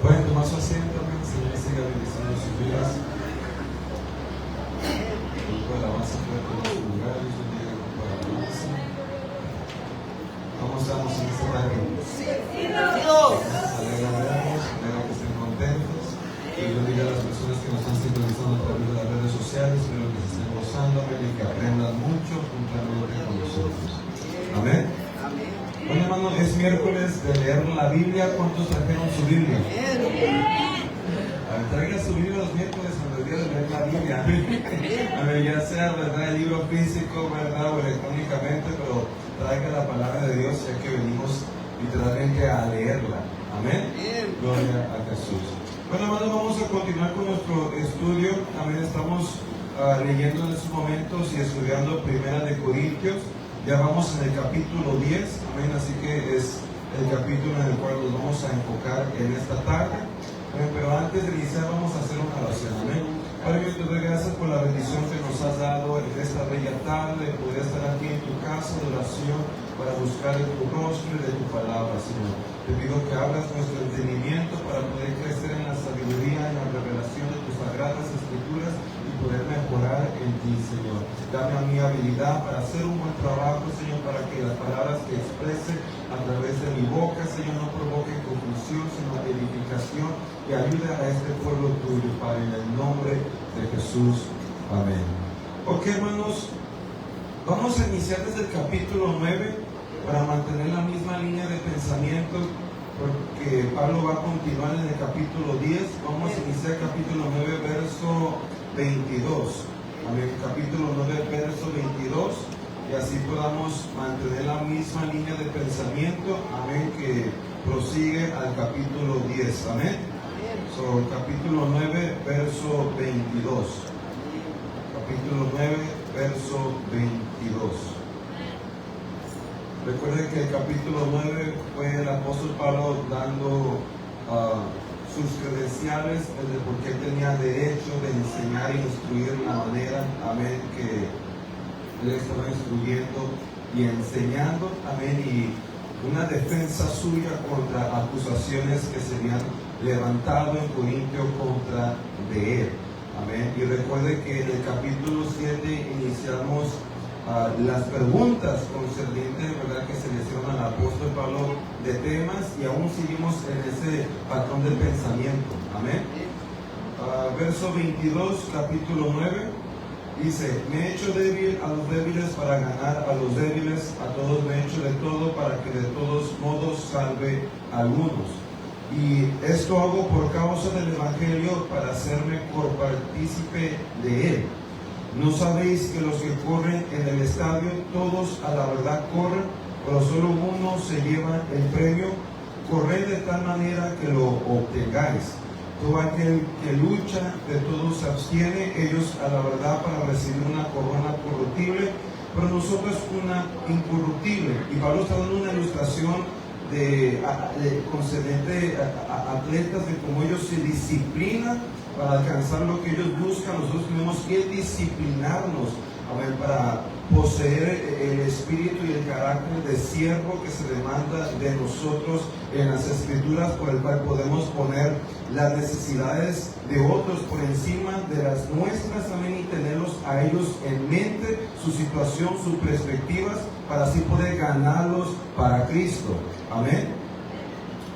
Pueden tomar su asiento, amén. Señor, siga bendiciendo sus vidas. El grupo de alabanza puede tomar su lugar. Dios bendiga el grupo de alabanza. ¿Cómo estamos en esta tarde? Alegramos, alegra que estén contentos. Que Dios bendiga a las personas que nos están sintonizando a través de las redes sociales, pero que se estén gozando, amén, y que aprendan mucho juntamente con nosotros. Amén. Bueno, hermano, es miércoles de leer la Biblia. ¿Cuántos trajeron su Biblia? A ver, traiga su Biblia los miércoles en el día de leer la Biblia. A ver, ya sea, ¿verdad?, el libro físico, ¿verdad?, o electrónicamente, pero traiga la palabra de Dios, ya que venimos literalmente a leerla. Amén. Gloria a Jesús. Bueno, hermano, vamos a continuar con nuestro estudio. También estamos leyendo en estos momentos y estudiando Primera de Corintios. Ya vamos en el capítulo 10, amén, así que es el capítulo en el cual nos vamos a enfocar en esta tarde. Amén, pero antes de iniciar vamos a hacer una oración, amén. Padre, yo te doy gracias por la bendición que nos has dado en esta bella tarde, poder estar aquí en tu casa de oración para buscar de tu rostro y de tu palabra, Señor. Te pido que abras nuestro entendimiento para poder crecer en la sabiduría, en la revelación de tus sagradas escrituras y poder mejorar en ti, Señor. Dame a mi habilidad para hacer un buen trabajo, Señor, para que las palabras que exprese a través de mi boca, Señor, no provoquen confusión, sino edificación, y ayude a este pueblo tuyo, Padre, en el nombre de Jesús. Amén. Ok, hermanos, vamos a iniciar desde el capítulo 9 para mantener la misma línea de pensamiento, porque Pablo va a continuar en el capítulo 10. Vamos a iniciar el capítulo 9, verso 22. Amén. Capítulo 9, verso 22, y así podamos mantener la misma línea de pensamiento, amén, que prosigue al capítulo 10. Amén. So, capítulo 9, verso 22. Capítulo 9, verso 22. Recuerden que el capítulo 9 fue el apóstol Pablo dando sus credenciales de por qué tenía derecho de enseñar e instruir la manera, amén, que él estaba instruyendo y enseñando, amén, y una defensa suya contra acusaciones que se habían levantado en Corintio contra de él, amén. Y recuerden que en el capítulo 7 iniciamos las preguntas concernientes, ¿verdad?, que se le hicieron al apóstol Pablo de temas, y aún seguimos en ese patrón de pensamiento. Amén. Verso 22, capítulo 9, dice: me he hecho débil a los débiles para ganar a los débiles, a todos me he hecho de todo para que de todos modos salve a algunos. Y esto hago por causa del Evangelio, para hacerme copartícipe de él. ¿No sabéis que los que corren en el estadio, todos a la verdad corren, pero solo uno se lleva el premio? Corred de tal manera que lo obtengáis. Todo aquel que lucha, de todos se abstiene, ellos a la verdad para recibir una corona corruptible, pero nosotros una incorruptible. Y Pablo está dando una ilustración concernente a atletas, de cómo ellos se disciplinan para alcanzar lo que ellos buscan. Nosotros tenemos que disciplinarnos, amén, para poseer el espíritu y el carácter de siervo que se demanda de nosotros en las escrituras, por el cual podemos poner las necesidades de otros por encima de las nuestras, amén, y tenerlos a ellos en mente, su situación, sus perspectivas, para así poder ganarlos para Cristo. Amén.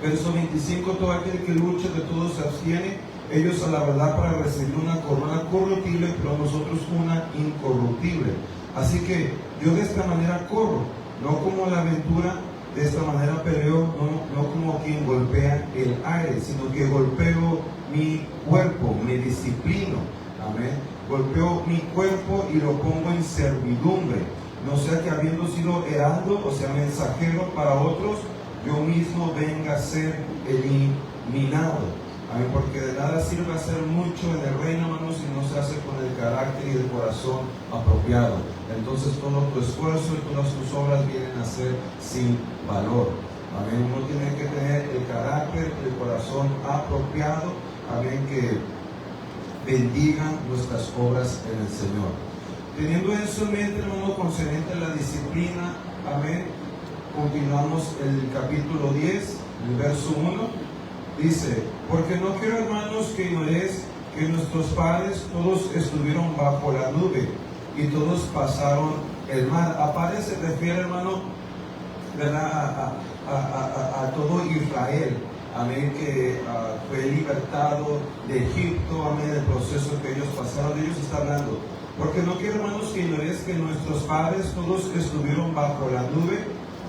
Verso 25: todo aquel que lucha, de todos se abstiene, ellos a la verdad para recibir una corona corruptible, pero nosotros una incorruptible. Así que yo de esta manera corro, no como la aventura, de esta manera peleo, no como quien golpea el aire, sino que golpeo mi cuerpo, me disciplino. Amén. Golpeo mi cuerpo y lo pongo en servidumbre, no sea que habiendo sido heraldo, o sea mensajero para otros, yo mismo venga a ser eliminado. Amén, porque de nada sirve hacer mucho en el reino, hermanos, si no se hace con el carácter y el corazón apropiado. Entonces todo tu esfuerzo y todas tus obras vienen a ser sin valor. Amén. Uno tiene que tener el carácter, el corazón apropiado, amén, que bendigan nuestras obras en el Señor. Teniendo eso en mente, hermano, concerniente a la disciplina, amén, continuamos el capítulo 10, el verso 1. Dice, porque no quiero, hermanos, que ignoréis que nuestros padres todos estuvieron bajo la nube y todos pasaron el mar. Aparte se refiere, hermano, ¿verdad? A todo Israel, amén, que fue libertado de Egipto, amén, el proceso que ellos pasaron. De ellos está hablando. Porque no quiero, hermanos, que ignoréis que nuestros padres todos estuvieron bajo la nube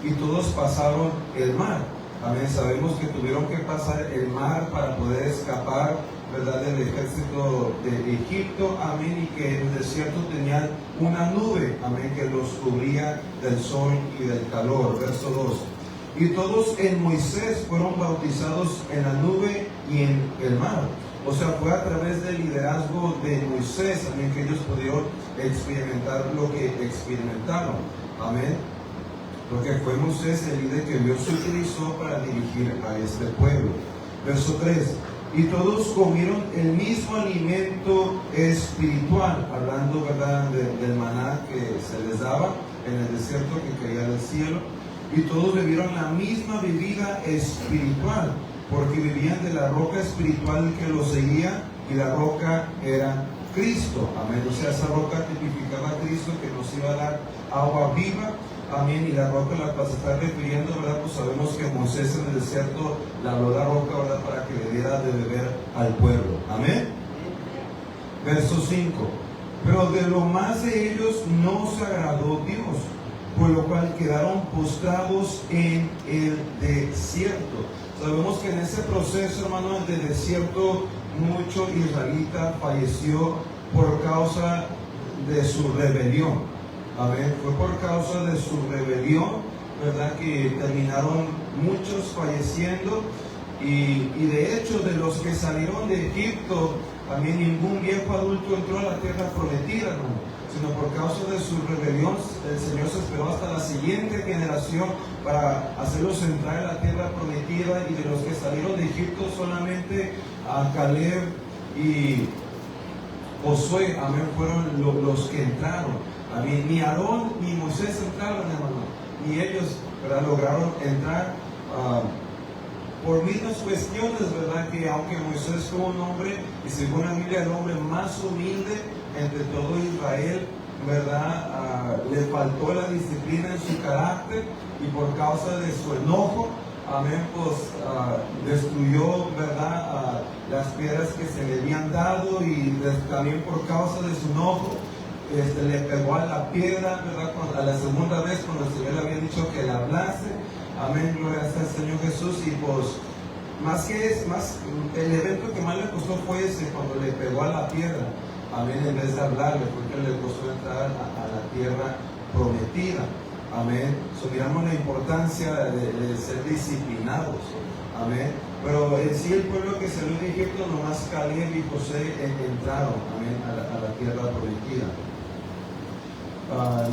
y todos pasaron el mar. Amén. Sabemos que tuvieron que pasar el mar para poder escapar, ¿verdad?, del ejército de Egipto. Amén. Y que en el desierto tenían una nube, amén, que los cubría del sol y del calor. Verso 2. Y todos en Moisés fueron bautizados en la nube y en el mar. O sea, fue a través del liderazgo de Moisés, amén, que ellos pudieron experimentar lo que experimentaron. Amén. Porque fue Moisés el líder que Dios utilizó para dirigir a este pueblo. Verso 3. Y todos comieron el mismo alimento espiritual, hablando, ¿verdad?, del maná que se les daba en el desierto que caía del cielo. Y todos bebieron la misma bebida espiritual, porque vivían de la roca espiritual que los seguía, y la roca era Cristo. Amén. O sea, esa roca tipificaba a Cristo, que nos iba a dar agua viva. Amén. Y la roca a la cual se está refiriendo, ¿verdad? Pues sabemos que Moisés en el desierto le habló la roca, ¿verdad?, para que le diera de beber al pueblo. Amén. Verso 5. Pero de lo más de ellos no se agradó Dios, por lo cual quedaron postrados en el desierto. Sabemos que en ese proceso, hermano, del desierto, mucho israelita falleció por causa de su rebelión. Amén. Fue por causa de su rebelión, ¿verdad?, que terminaron muchos falleciendo. Y de hecho, de los que salieron de Egipto, también ningún viejo adulto entró a la tierra prometida, ¿no?, sino por causa de su rebelión, el Señor se esperó hasta la siguiente generación para hacerlos entrar en la tierra prometida. Y de los que salieron de Egipto, solamente a Caleb y Josué, amén, fueron los que entraron. Amén. Ni Aarón ni Moisés entraron, hermano, ni ellos, ¿verdad?, lograron entrar por mismas cuestiones, ¿verdad?, que aunque Moisés fue un hombre, y según la Biblia, el hombre más humilde entre todo Israel, ¿verdad?, le faltó la disciplina en su carácter, y por causa de su enojo, amén, pues destruyó, ¿verdad?, las piedras que se le habían dado. Y también por causa de su enojo, le pegó a la piedra, ¿verdad?, a la segunda vez, cuando el Señor le había dicho que le hablase. Amén, gloria al Señor Jesús. Y pues, el evento que más le costó fue ese, cuando le pegó a la piedra. Amén, en vez de hablarle, porque le costó entrar a la tierra prometida. Amén. Miramos la importancia de ser disciplinados. Amén. Pero en sí, el pueblo que salió de Egipto, nomás Caleb y José entraron, amén, a la tierra prometida.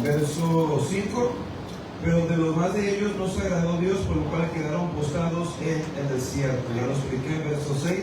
Verso 5. Pero de los más de ellos no se agradó Dios, por lo cual quedaron postrados en el desierto. Ya lo expliqué en verso 6.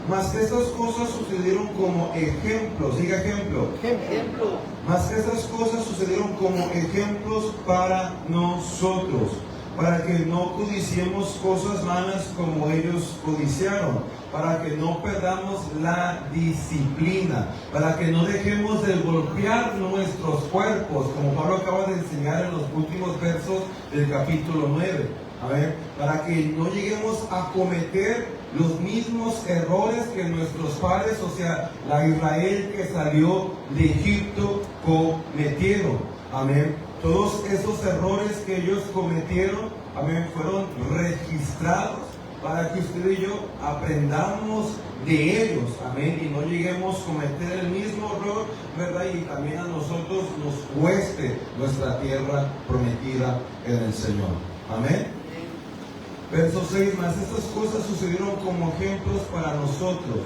Mas que estas cosas sucedieron como ejemplos. Diga ejemplo. Ejemplo. Mas que estas cosas sucedieron como ejemplos para nosotros, para que no codiciemos cosas malas como ellos codiciaron, para que no perdamos la disciplina, para que no dejemos de golpear nuestros cuerpos, como Pablo acaba de enseñar en los últimos versos del capítulo 9. A ver, para que no lleguemos a cometer los mismos errores que nuestros padres, o sea, la Israel que salió de Egipto, cometieron. Amén. Todos esos errores que ellos cometieron, amén, fueron registrados para que usted y yo aprendamos de ellos, amén, y no lleguemos a cometer el mismo error, ¿verdad? Y también a nosotros nos cueste nuestra tierra prometida en el Señor. Amén. Verso 6, mas estas cosas sucedieron como ejemplos para nosotros,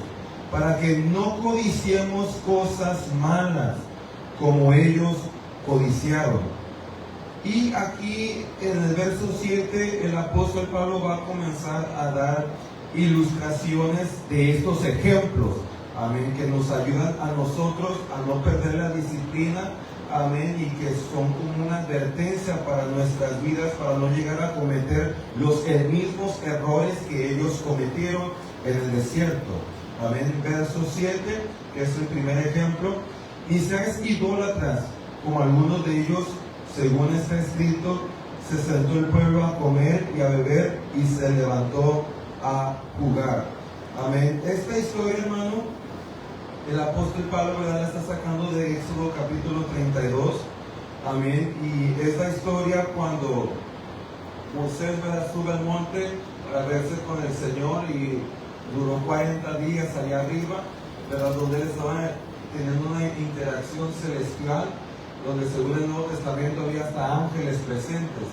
para que no codiciemos cosas malas como ellos codiciaron. Y aquí en el verso 7 el apóstol Pablo va a comenzar a dar ilustraciones de estos ejemplos, amén, que nos ayudan a nosotros a no perder la disciplina, amén, y que son como una advertencia para nuestras vidas, para no llegar a cometer los mismos errores que ellos cometieron en el desierto. Amén. Verso 7, que es el primer ejemplo. Ni seáis idólatras, como algunos de ellos, según está escrito, se sentó el pueblo a comer y a beber y se levantó a jugar. Amén. Esta historia, hermano, el apóstol Pablo, ¿verdad?, la está sacando de Éxodo capítulo 32. Amén. Y esta historia, cuando Moisés, ¿verdad?, sube al monte para verse con el Señor y duró 40 días allá arriba, ¿verdad?, donde él estaba teniendo una interacción celestial, donde según el Nuevo Testamento había hasta ángeles presentes.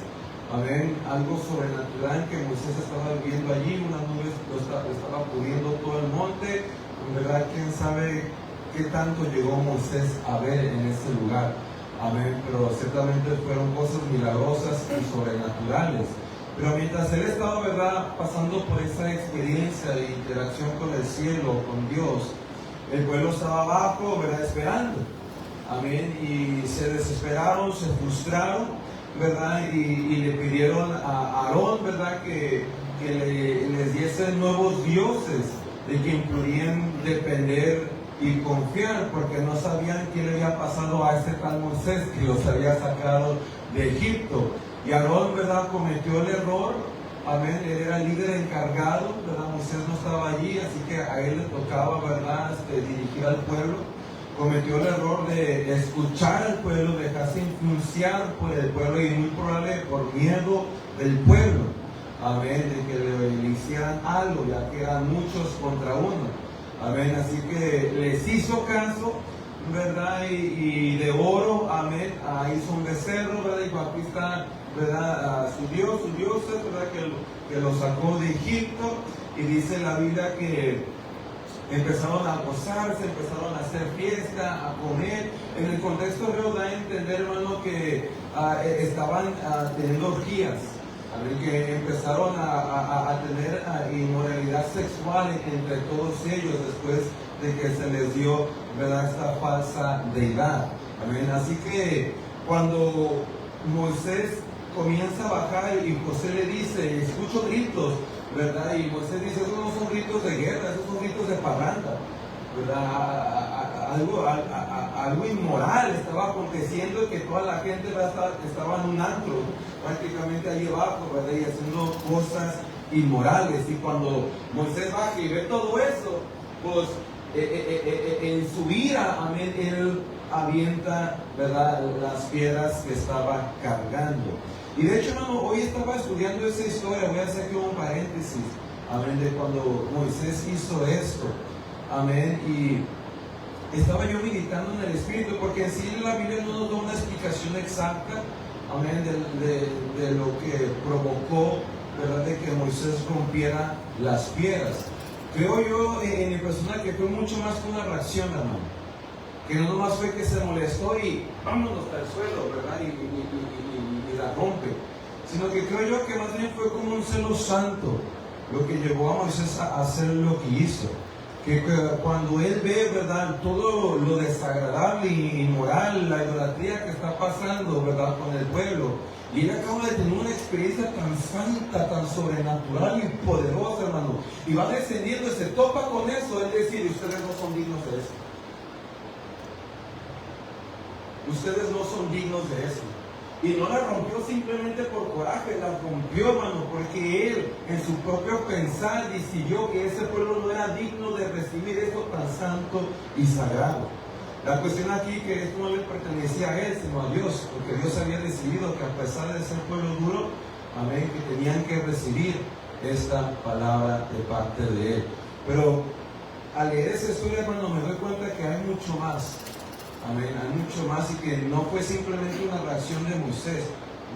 Amén. Algo sobrenatural que Moisés estaba viviendo allí, una nube lo estaba cubriendo todo el monte. En verdad, quién sabe qué tanto llegó Moisés a ver en ese lugar. Amén. Pero ciertamente fueron cosas milagrosas y sobrenaturales. Pero mientras él estaba, ¿verdad?, pasando por esa experiencia de interacción con el cielo, con Dios, el pueblo estaba abajo, ¿verdad?, esperando. Amén. Y se desesperaron, se frustraron, ¿verdad? Y le pidieron a Aarón, ¿verdad?, que les diese nuevos dioses de quien podían depender y confiar, porque no sabían qué le había pasado a este tal Moisés que los había sacado de Egipto. Y Aarón, ¿verdad?, cometió el error. Amén. Él era el líder encargado, ¿verdad? Moisés no estaba allí, así que a él le tocaba, ¿verdad?, dirigir al pueblo. Cometió el error de escuchar al pueblo, dejarse influenciar por el pueblo y muy probable por miedo del pueblo. Amén. De que le hicieran algo, ya que eran muchos contra uno. Amén. Así que les hizo caso, ¿verdad? Y de oro, amén, hizo un becerro, ¿verdad? Y aquí está, ¿verdad?, su Dios, ¿verdad?, que lo sacó de Egipto. Y dice la Biblia que empezaron a gozarse, empezaron a hacer fiesta, a comer. En el contexto hebreo da a entender, hermano, que estaban teniendo orgías, que empezaron a tener inmoralidad sexual entre todos ellos después de que se les dio, ¿verdad?, esta falsa deidad. Amén. Así que cuando Moisés comienza a bajar y José le dice, escucho gritos, ¿verdad? Y Moisés dice, esos no son gritos de guerra, esos son gritos de parranda, ¿verdad? Algo inmoral estaba aconteciendo, que toda la gente, ¿verdad?, estaba en un antro, prácticamente allí abajo, ¿verdad?, y haciendo cosas inmorales. Y cuando Moisés baja y ve todo eso, pues en su ira, amén, él avienta, ¿verdad?, las piedras que estaba cargando. Y de hecho, hermano, hoy estaba estudiando esa historia, voy a hacer aquí un paréntesis, amén, de cuando Moisés hizo esto, amén, y estaba yo meditando en el Espíritu, porque en sí la Biblia no nos da una explicación exacta, amén, de lo que provocó, ¿verdad?, de que Moisés rompiera las piedras. Creo yo en mi persona que fue mucho más que una reacción, hermano, que no nomás fue que se molestó y vámonos al suelo, ¿verdad?, y la rompe, sino que creo yo que más bien fue como un celo santo lo que llevó a Moisés a hacer lo que hizo. Que cuando él ve, ¿verdad?, todo lo desagradable y inmoral, la idolatría que está pasando, ¿verdad?, con el pueblo, y él acaba de tener una experiencia tan santa, tan sobrenatural y poderosa, hermano, y va descendiendo y se topa con eso, él decide, ustedes no son dignos de eso. Ustedes no son dignos de eso. Y no la rompió simplemente por coraje, la rompió, hermano, porque él en su propio pensar decidió que ese pueblo no era digno de recibir esto tan santo y sagrado. La cuestión aquí que esto no le pertenecía a él, sino a Dios, porque Dios había decidido que a pesar de ser pueblo duro, amén, que tenían que recibir esta palabra de parte de él. Pero al leer esa historia, hermano, me doy cuenta que hay mucho más. Amén, hay mucho más, y que no fue simplemente una reacción de Moisés,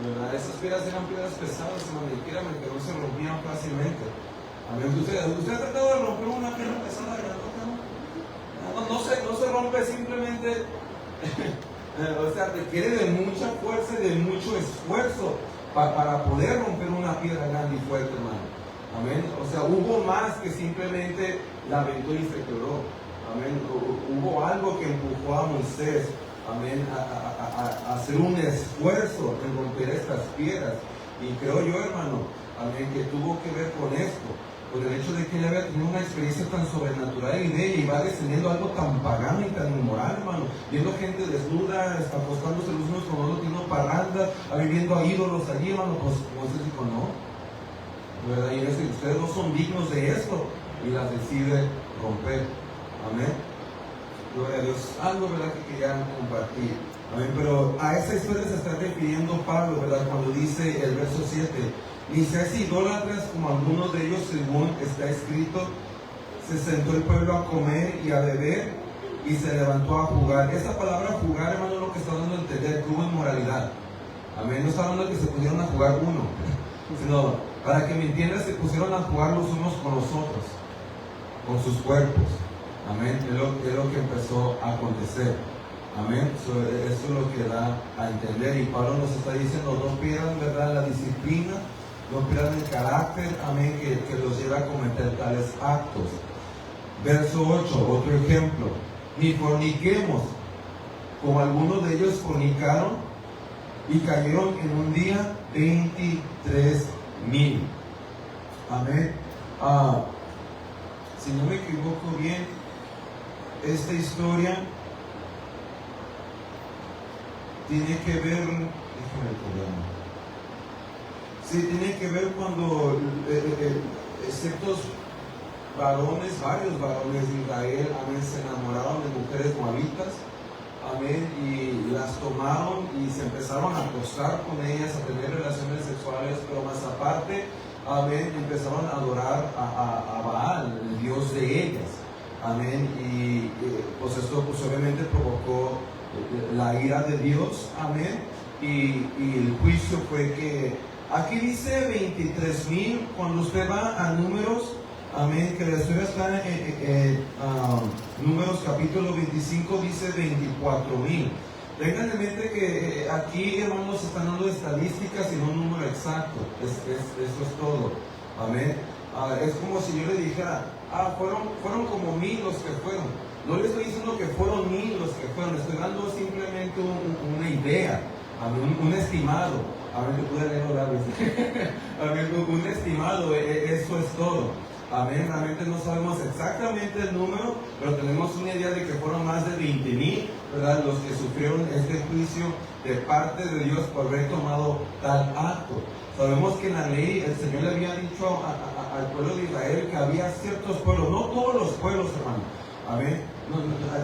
¿verdad? Esas piedras eran piedras pesadas, hermano, y créanme que no se rompían fácilmente. Amén. ¿Usted ha tratado de romper una piedra pesada grandota? No se rompe simplemente, o sea, requiere de mucha fuerza y de mucho esfuerzo para poder romper una piedra grande y fuerte, hermano. Amén. O sea, hubo más que simplemente la aventó y se quebró. Amén. Hubo algo que empujó a Moisés, amén, a hacer un esfuerzo en romper estas piedras. Y creo yo, hermano, amén, que tuvo que ver con esto, por el hecho de que ella había tenido una experiencia tan sobrenatural y bella y va descendiendo algo tan pagano y tan inmoral, hermano, viendo gente desnuda, acostándose los unos con otros, teniendo parrandas, viviendo a ídolos allí, hermano. Pues Moisés dijo, no, ¿verdad? Y dice, ustedes no son dignos de esto, y las decide romper. Amén. Gloria a Dios. Algo, ¿verdad?, que querían compartir. Amén. Pero a esa historia se está refiriendo Pablo, ¿verdad?, cuando dice el verso 7, ni seas idólatras como algunos de ellos, según está escrito, se sentó el pueblo a comer y a beber y se levantó a jugar. Esa palabra jugar, hermano, es lo que está dando a entender que hubo inmoralidad. Amén. No está hablando de que se pusieron a jugar uno, sino, para que me entiendas, se pusieron a jugar los unos con los otros, con sus cuerpos. Amén. Es lo que empezó a acontecer. Amén. Eso es lo que da a entender. Y Pablo nos está diciendo, no pierdan, ¿verdad?, la disciplina, no pierdan el carácter, amén, que los lleva a cometer tales actos. Verso 8, otro ejemplo. Ni forniquemos, como algunos de ellos fornicaron y cayeron en un día 23,000. Amén. Si no me equivoco bien, esta historia tiene que ver, déjame recordarme. Sí, tiene que ver cuando ciertos varones, varios varones de Israel, amén, se enamoraron de mujeres moabitas, amén, y las tomaron y se empezaron a acostar con ellas, a tener relaciones sexuales, pero más aparte, amén, empezaron a adorar a Baal, el dios de ellas, amén, y pues esto pues obviamente provocó la ira de Dios, amén, y el juicio fue que, aquí dice 23,000, cuando usted va a Números, amén, que la historia está en Números capítulo 25, dice 24,000. Tengan en mente que aquí, hermanos, se están dando estadísticas y no un número exacto. Eso es todo. Amén. Es como si yo le dijera, fueron como 1,000 los que fueron. No le estoy diciendo que fueron 1,000 los que fueron, estoy dando simplemente una idea, un estimado. Amén, te pude leer los labios. Amén, un estimado, eso es todo. Amén, realmente no sabemos exactamente el número, pero tenemos una idea de que fueron más de 20,000, ¿verdad?, los que sufrieron este juicio de parte de Dios por haber tomado tal acto. Sabemos que en la ley el Señor le había dicho al pueblo de Israel que había ciertos pueblos, no todos los pueblos, hermano. Amén.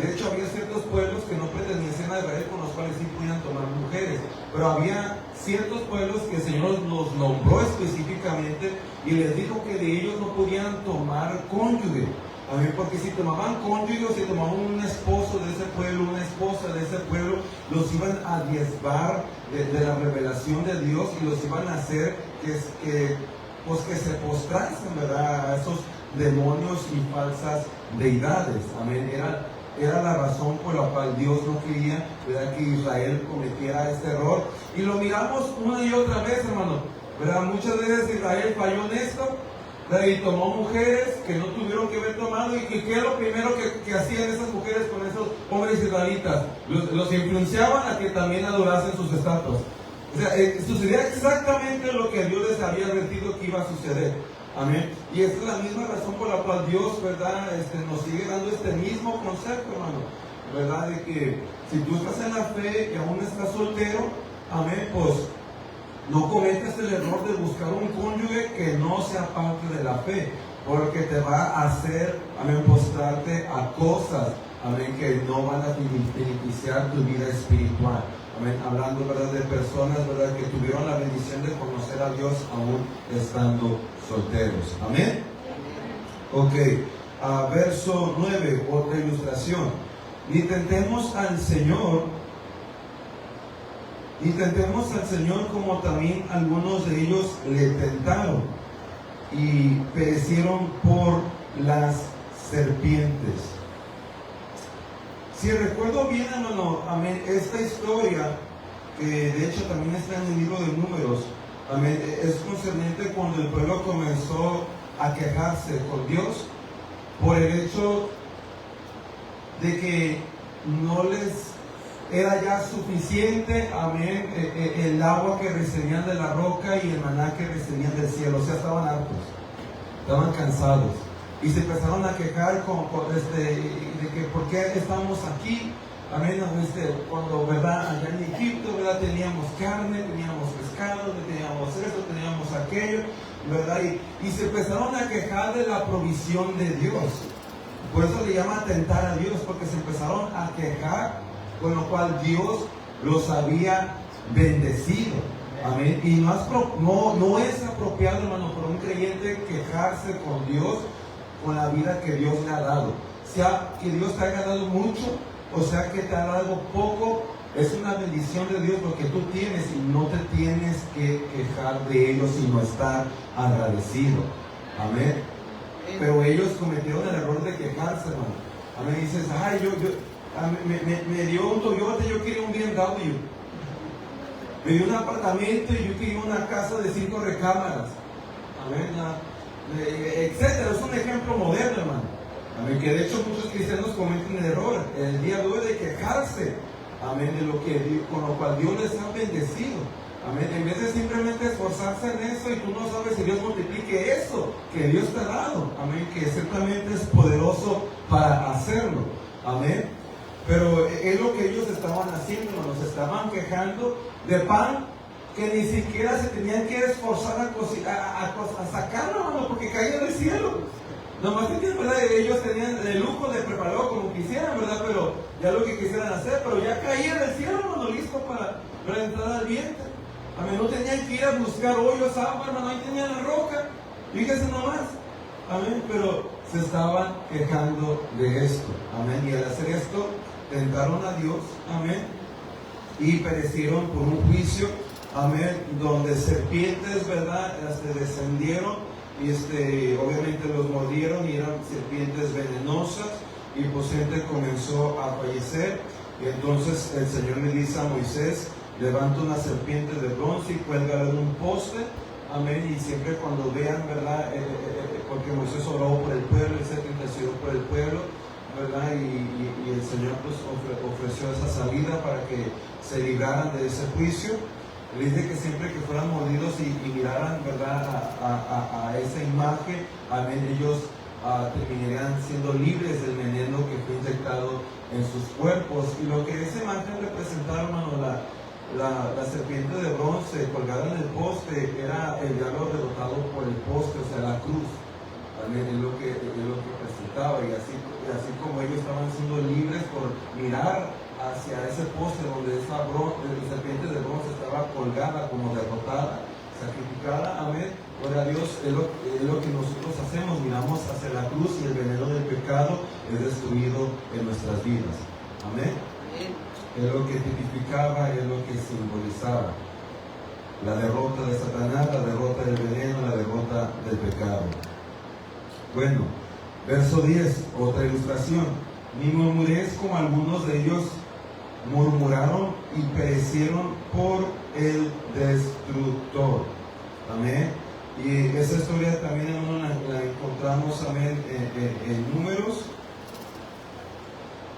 De hecho, había ciertos pueblos que no pertenecían a Israel, con los cuales sí podían tomar mujeres, pero había ciertos pueblos que el Señor los nombró específicamente y les dijo que de ellos no podían tomar cónyuge. Amén, porque si tomaban cónyuge, si tomaban un esposo de ese pueblo, una esposa de ese pueblo, los iban a diezbar de la revelación de Dios y los iban a hacer que se postrasen, ¿verdad?, a esos demonios y falsas deidades. Amén. Era la razón por la cual Dios no quería, ¿verdad?, que Israel cometiera este error. Y lo miramos una y otra vez, hermano, ¿verdad? Muchas veces Israel falló en esto, ¿verdad?, y tomó mujeres que no tuvieron que haber tomado. ¿Y qué es lo primero que hacían esas mujeres con esos hombres israelitas? Los influenciaban a que también adorasen sus estatuas. O sea, sucedía exactamente lo que Dios les había advertido que iba a suceder. Amén. Y esta es la misma razón por la cual Dios, ¿verdad?, nos sigue dando este mismo concepto, hermano, ¿verdad?, de que si tú estás en la fe y aún estás soltero, amén, pues no cometas el error de buscar un cónyuge que no sea parte de la fe, porque te va a hacer, amén, postrarte a cosas, amén, que no van a beneficiar tu vida espiritual. Amén. Hablando, ¿verdad?, de personas, ¿verdad?, que tuvieron la bendición de conocer a Dios aún estando solteros. Amén. Ok. Verso 9, otra ilustración. Ni tentemos al Señor como también algunos de ellos le tentaron y perecieron por las serpientes. Si recuerdo bien, hermano, amén, esta historia, que de hecho también está en el libro de Números, amén, es concerniente cuando el pueblo comenzó a quejarse con Dios por el hecho de que no les era ya suficiente, amén, el agua que recibían de la roca y el maná que recibían del cielo. O sea, estaban hartos, estaban cansados. Y se empezaron a quejar de que por qué estamos aquí. Amén, cuando, ¿verdad? Allá en Egipto, ¿verdad? Teníamos carne, teníamos pescado, teníamos esto, teníamos aquello, ¿verdad? Y se empezaron a quejar de la provisión de Dios. Por eso le llama tentar a Dios, porque se empezaron a quejar, con lo cual Dios los había bendecido. Amén. Y no es apropiado, hermano, para un creyente quejarse con Dios, con la vida que Dios le ha dado. Sea que Dios te haya dado mucho, o sea que te ha dado poco, es una bendición de Dios lo que tú tienes y no te tienes que quejar de ellos, sino estar agradecido. Amén. Pero ellos cometieron el error de quejarse, hermano. Amén. Dices, ay, me dio un Toyota, yo quería un BMW. Me dio un apartamento y yo quería una casa de 5 recámaras. Amén. Etcétera. Es un ejemplo moderno, hermano. Amén. Que de hecho muchos cristianos cometen el error el día de hoy de quejarse. Amén. De lo que con lo cual Dios les ha bendecido. Amén. En vez de simplemente esforzarse en eso y tú no sabes si Dios multiplique eso que Dios te ha dado. Amén. Que ciertamente es poderoso para hacerlo. Amén. Pero es lo que ellos estaban haciendo, hermanos. Estaban quejando de pan que ni siquiera se tenían que esforzar a sacarlo, hermano, porque caía del cielo. Nomás que, ¿verdad? Ellos tenían el lujo de prepararlo como quisieran, ¿verdad? Pero ya lo que quisieran hacer, pero ya caía del cielo, hermano, listo para entrar al vientre. Amén. No tenían que ir a buscar hoyos, agua, hermano, ahí tenían la roca. Fíjense nomás. Amén. Pero se estaban quejando de esto. Amén. Y al hacer esto, tentaron a Dios. Amén. Y perecieron por un juicio. Amén. Donde serpientes, ¿verdad? Descendieron. Y obviamente los mordieron y eran serpientes venenosas. Y pues gente comenzó a fallecer. Y entonces el Señor le dice a Moisés: levanta una serpiente de bronce y cuélgala en un poste. Amén. Y siempre cuando vean, ¿verdad? Porque Moisés oró por el pueblo, él se intercedió por el pueblo, ¿verdad? Y el Señor pues ofreció esa salida para que se libraran de ese juicio. Le dice que siempre que fueran mordidos y miraran, ¿verdad? A esa imagen, amén, ellos terminarían siendo libres del veneno que fue inyectado en sus cuerpos. Y lo que esa imagen representaba, hermano, la serpiente de bronce colgada en el poste, era el diablo derrotado por el poste, o sea, la cruz. Amén, es lo que presentaba. Y así como ellos estaban siendo libres por mirar hacia ese poste donde esa serpiente de bronce estaba colgada como derrotada, sacrificada. Amén. Gloria a Dios. Es lo que nosotros hacemos, miramos hacia la cruz y el veneno del pecado es destruido en nuestras vidas. Amén. Es lo que tipificaba, es lo que simbolizaba la derrota de Satanás, la derrota del veneno, la derrota del pecado. Bueno, verso 10, otra ilustración. Ni murmuréis como algunos de ellos murmuraron y perecieron por el destructor. Amén. Y esa historia también la encontramos, amén, en Números,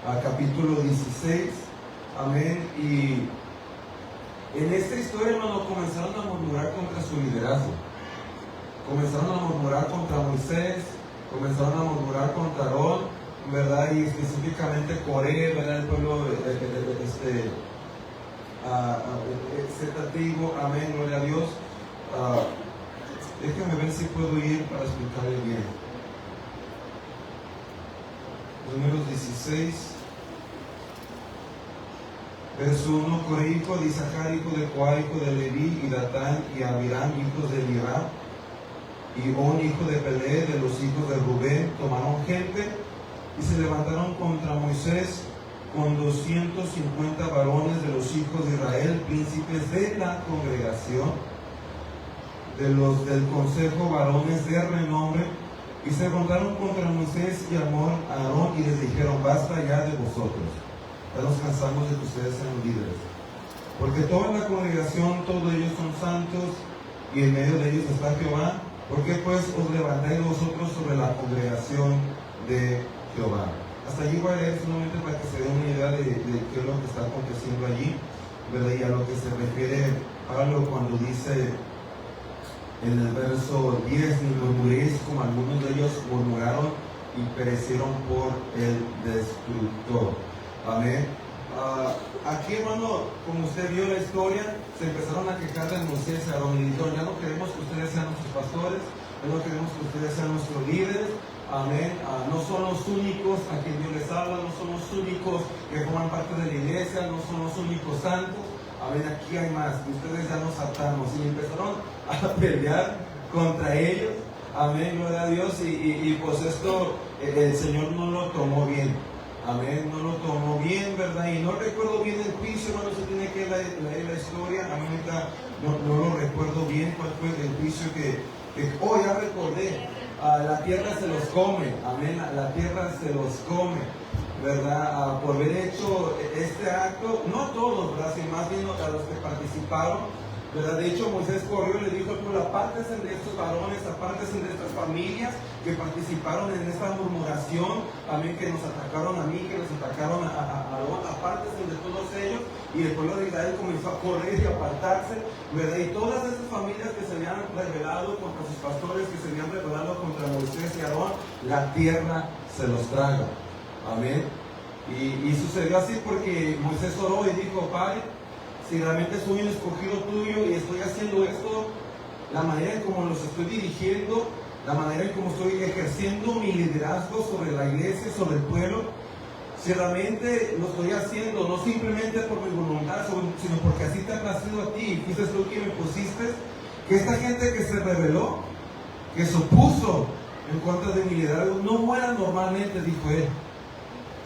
a capítulo 16. Amén. Y en esta historia, hermano, comenzaron a murmurar contra su liderazgo. Comenzaron a murmurar contra Moisés, comenzaron a murmurar contra Aarón, ¿verdad? Y específicamente Coré, ¿verdad? El pueblo setativo. Amén, gloria a Dios. Déjenme ver si puedo ir para explicarle bien. Números 16, verso 1. Coré, hijo de Isaacar, hijo de Coa, hijo de Leví, y Datán y Abiram, hijos de Elirá, y On, hijo de Pelé, de los hijos de Rubén, tomaron gente y se levantaron contra Moisés con 250 varones de los hijos de Israel, príncipes de la congregación, de los del consejo, varones de renombre, y se levantaron contra Moisés y Aarón y les dijeron: basta ya de vosotros, ya nos cansamos de que ustedes sean líderes, porque toda la congregación, todos ellos son santos, y en medio de ellos está Jehová. ¿Por qué pues os levantáis vosotros sobre la congregación de Jehová? Hasta allí voy a leer solamente para que se den una idea de qué es lo que está aconteciendo allí, ¿verdad? Y a lo que se refiere Pablo cuando dice en el verso 10, ni murmuréis como algunos de ellos murmuraron y perecieron por el destructor. Amén. Aquí, hermano, como usted vio la historia, se empezaron a quejar de Moisés y Aarón y dijeron: ya no queremos que ustedes sean nuestros pastores, ya no queremos que ustedes sean nuestros líderes. Amén. No son los únicos a quien Dios les habla, no son los únicos que forman parte de la iglesia, no son los únicos santos. Amén. Aquí hay más, ustedes ya nos hartamos. Y empezaron a pelear contra ellos. Amén, gloria a Dios. Y pues esto el Señor no lo tomó bien. Amén, no lo tomó bien, ¿verdad? Y no recuerdo bien el juicio, hermano, se tiene que leer la historia. A mí no lo recuerdo bien cuál fue el juicio que ya recordé. La tierra se los come, amén, la tierra se los come, ¿verdad? Por haber hecho este acto, no todos, ¿verdad? Sino más bien a los que participaron, ¿verdad? De hecho, Moisés corrió y le dijo al pueblo: apártense de estos varones, apártense de estas familias que participaron en esta murmuración, amén, que nos atacaron a mí, que nos atacaron a Aarón, apártense de todos ellos. Y el pueblo de Israel comenzó a correr y apartarse, ¿verdad? Y todas esas familias que se habían rebelado contra sus pastores, que se habían rebelado contra Moisés y Aarón, la tierra se los traga. Amén. Y sucedió así porque Moisés oró y dijo: Padre, si realmente soy un escogido tuyo y estoy haciendo esto, la manera en cómo los estoy dirigiendo, la manera en cómo estoy ejerciendo mi liderazgo sobre la iglesia, sobre el pueblo, si realmente lo estoy haciendo no simplemente por mi voluntad, sino porque así te ha placido a ti, y fuiste tú quien me pusiste, que esta gente que se rebeló, que se opuso en contra de mi liderazgo, no muera normalmente, dijo él.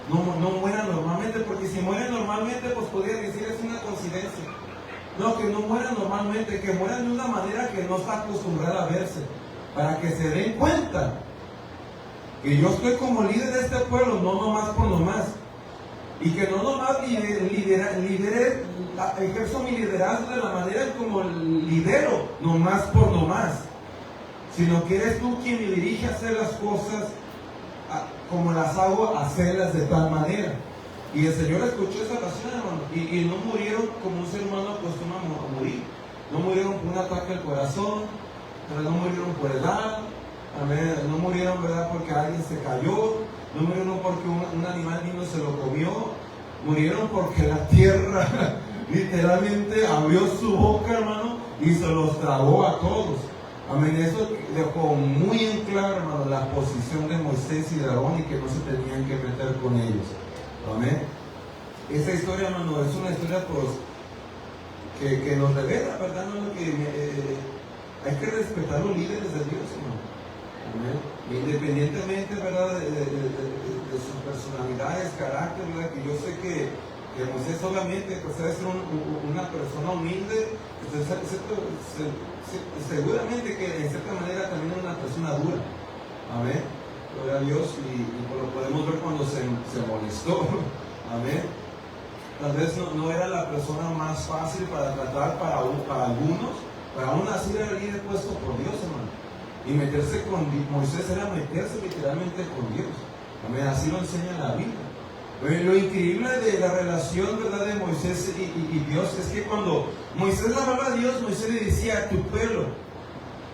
No muera normalmente, porque si mueren normalmente, pues podría decir es una coincidencia. No, que no mueran normalmente, que mueran de una manera que no está acostumbrada a verse, para que se den cuenta que yo estoy como líder de este pueblo, no nomás por nomás, y que no nomás ejerzo mi liderazgo de la manera como lidero, nomás por nomás, sino que eres tú quien me dirige a hacer las cosas como las hago, hacerlas de tal manera. Y el Señor escuchó esa oración, hermano, y no murieron como un ser humano acostuma a morir. No murieron por un ataque al corazón, pero no murieron por edad, amén, no murieron, ¿verdad?, porque alguien se cayó, no murieron porque un animal vino y se lo comió, murieron porque la tierra literalmente abrió su boca, hermano, y se los tragó a todos. Amén. Eso dejó muy en claro, hermano, la posición de Moisés y de Aarón, y que no se tenían que meter con ellos. Amén. Esa historia, hermano, es una historia pues, que nos revela, ¿verdad? ¿No? Que hay que respetar a los líderes de Dios, hermano. Amén. Independientemente, ¿verdad?, de sus personalidades, carácter, ¿verdad? Que yo sé que Moisés obviamente pues debe ser una persona humilde, seguramente que en cierta manera también era una persona dura. Amén. Gloria a Dios. Y lo podemos ver cuando se molestó. Amén. Tal vez no era la persona más fácil para tratar para algunos, pero aún así era el líder puesto por Dios, hermano. Y meterse con Moisés era meterse literalmente con Dios. Amén. Así lo enseña la Biblia. Lo increíble de la relación, ¿verdad?, de Moisés y Dios es que cuando Moisés le hablaba a Dios, Moisés le decía: tu pueblo.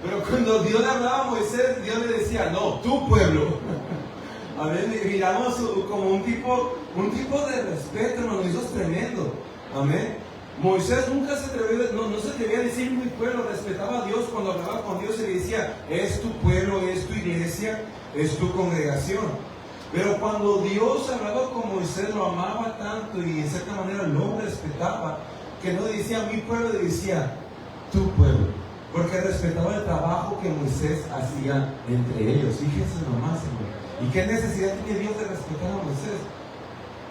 Pero cuando Dios le hablaba a Moisés, Dios le decía: no, tu pueblo. A ver, miramos como un tipo de respeto, hermano. Eso es tremendo. Amén. Moisés nunca se atrevió, no se atrevía a decir mi pueblo. Respetaba a Dios cuando hablaba con Dios y le decía: es tu pueblo, es tu iglesia, es tu congregación. Pero cuando Dios hablaba con Moisés, lo amaba tanto y en cierta manera lo respetaba, que no decía mi pueblo, le decía tu pueblo, porque respetaba el trabajo que Moisés hacía entre ellos. Fíjense nomás, hermano. ¿Y qué necesidad tiene Dios de respetar a Moisés?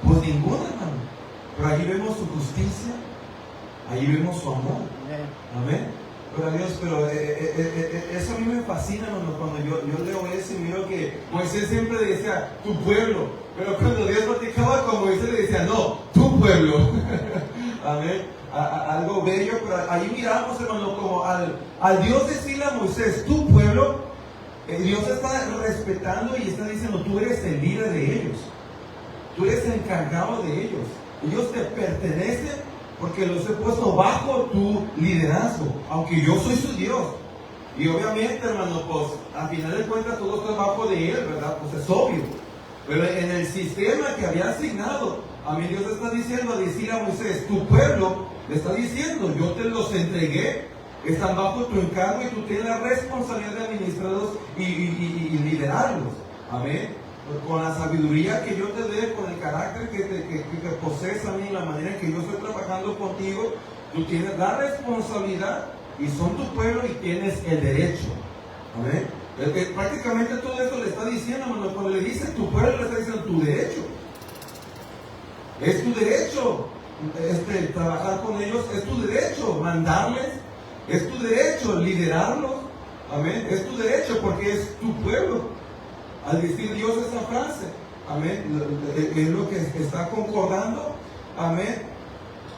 Pues ninguna, hermano. Pero allí vemos su justicia, allí vemos su amor. Amén. Pero Dios, pero eso a mí me fascina, hermano, cuando yo leo eso y miro que Moisés siempre decía tu pueblo, pero cuando Dios platicaba con Moisés le decía no, tu pueblo. Amén. Algo bello, pero ahí miramos, hermano, como al Dios decirle a Moisés tu pueblo, Dios está respetando y está diciendo tú eres el líder de ellos. Tú eres encargado de ellos. Ellos te pertenecen porque los he puesto bajo tu liderazgo, aunque yo soy su Dios. Y obviamente, hermano, pues a final de cuentas todo está bajo de Él, ¿verdad? Pues es obvio. Pero en el sistema que había asignado, a mí Dios le está diciendo a decir a Moisés, tu pueblo, le está diciendo, yo te los entregué, están bajo tu encargo y tú tienes la responsabilidad de administrarlos y liderarlos. Amén. Con la sabiduría que yo te dé, con el carácter que posees a mí, la manera en que yo estoy trabajando contigo, tú tienes la responsabilidad y son tu pueblo y tienes el derecho. Amén. Prácticamente todo esto le está diciendo, hermano, cuando le dice tu pueblo, le está diciendo tu derecho. Es tu derecho trabajar con ellos, es tu derecho mandarles, es tu derecho liderarlos. Amén. Es tu derecho porque es tu pueblo. Al decir Dios esa frase, amén, es lo que está concordando, amén.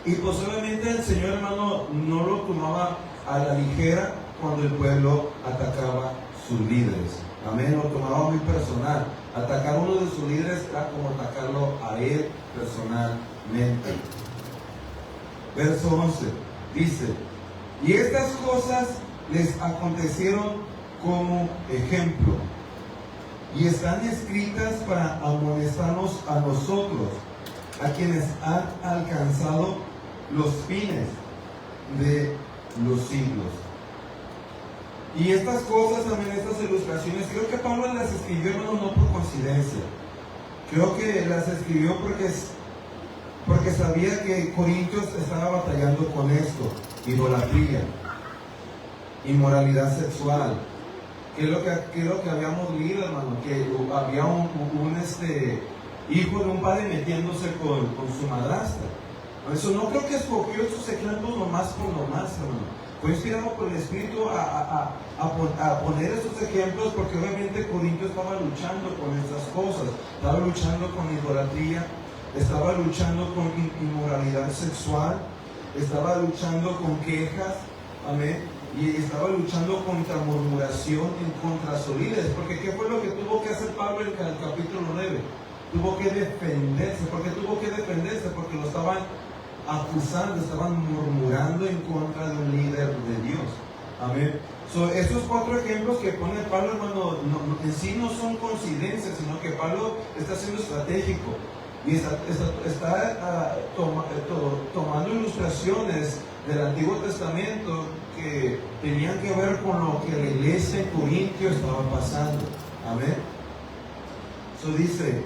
Y posiblemente el Señor, hermano, no lo tomaba a la ligera cuando el pueblo atacaba sus líderes, amén, lo tomaba muy personal. Atacar a uno de sus líderes era como atacarlo a él personalmente. Verso 11 dice: y estas cosas les acontecieron como ejemplo, y están escritas para amonestarnos a nosotros, a quienes han alcanzado los fines de los siglos. Y estas cosas, también estas ilustraciones, creo que Pablo las escribió, hermano, no por coincidencia. Creo que las escribió porque sabía que Corintios estaba batallando con esto: idolatría, inmoralidad sexual. ¿Qué es lo que habíamos leído, hermano? Que había un hijo de un padre metiéndose con su madrastra. Por eso no creo que escogió esos ejemplos nomás por nomás, hermano. Fue inspirado por el Espíritu a poner esos ejemplos porque obviamente Corinto estaba luchando con estas cosas. Estaba luchando con idolatría, estaba luchando con inmoralidad sexual, estaba luchando con quejas, amén. Y estaba luchando contra murmuración en contra de sus líderes. Porque ¿qué fue lo que tuvo que hacer Pablo en el capítulo 9? Tuvo que defenderse. ¿Por qué tuvo que defenderse? Porque lo estaban acusando, estaban murmurando en contra de un líder de Dios. Amén. Estos 4 ejemplos que pone Pablo, hermano, en sí no son coincidencias, sino que Pablo está siendo estratégico. Y está tomando ilustraciones del Antiguo Testamento que tenían que ver con lo que la iglesia en Corintio estaba pasando. Amén. Eso dice,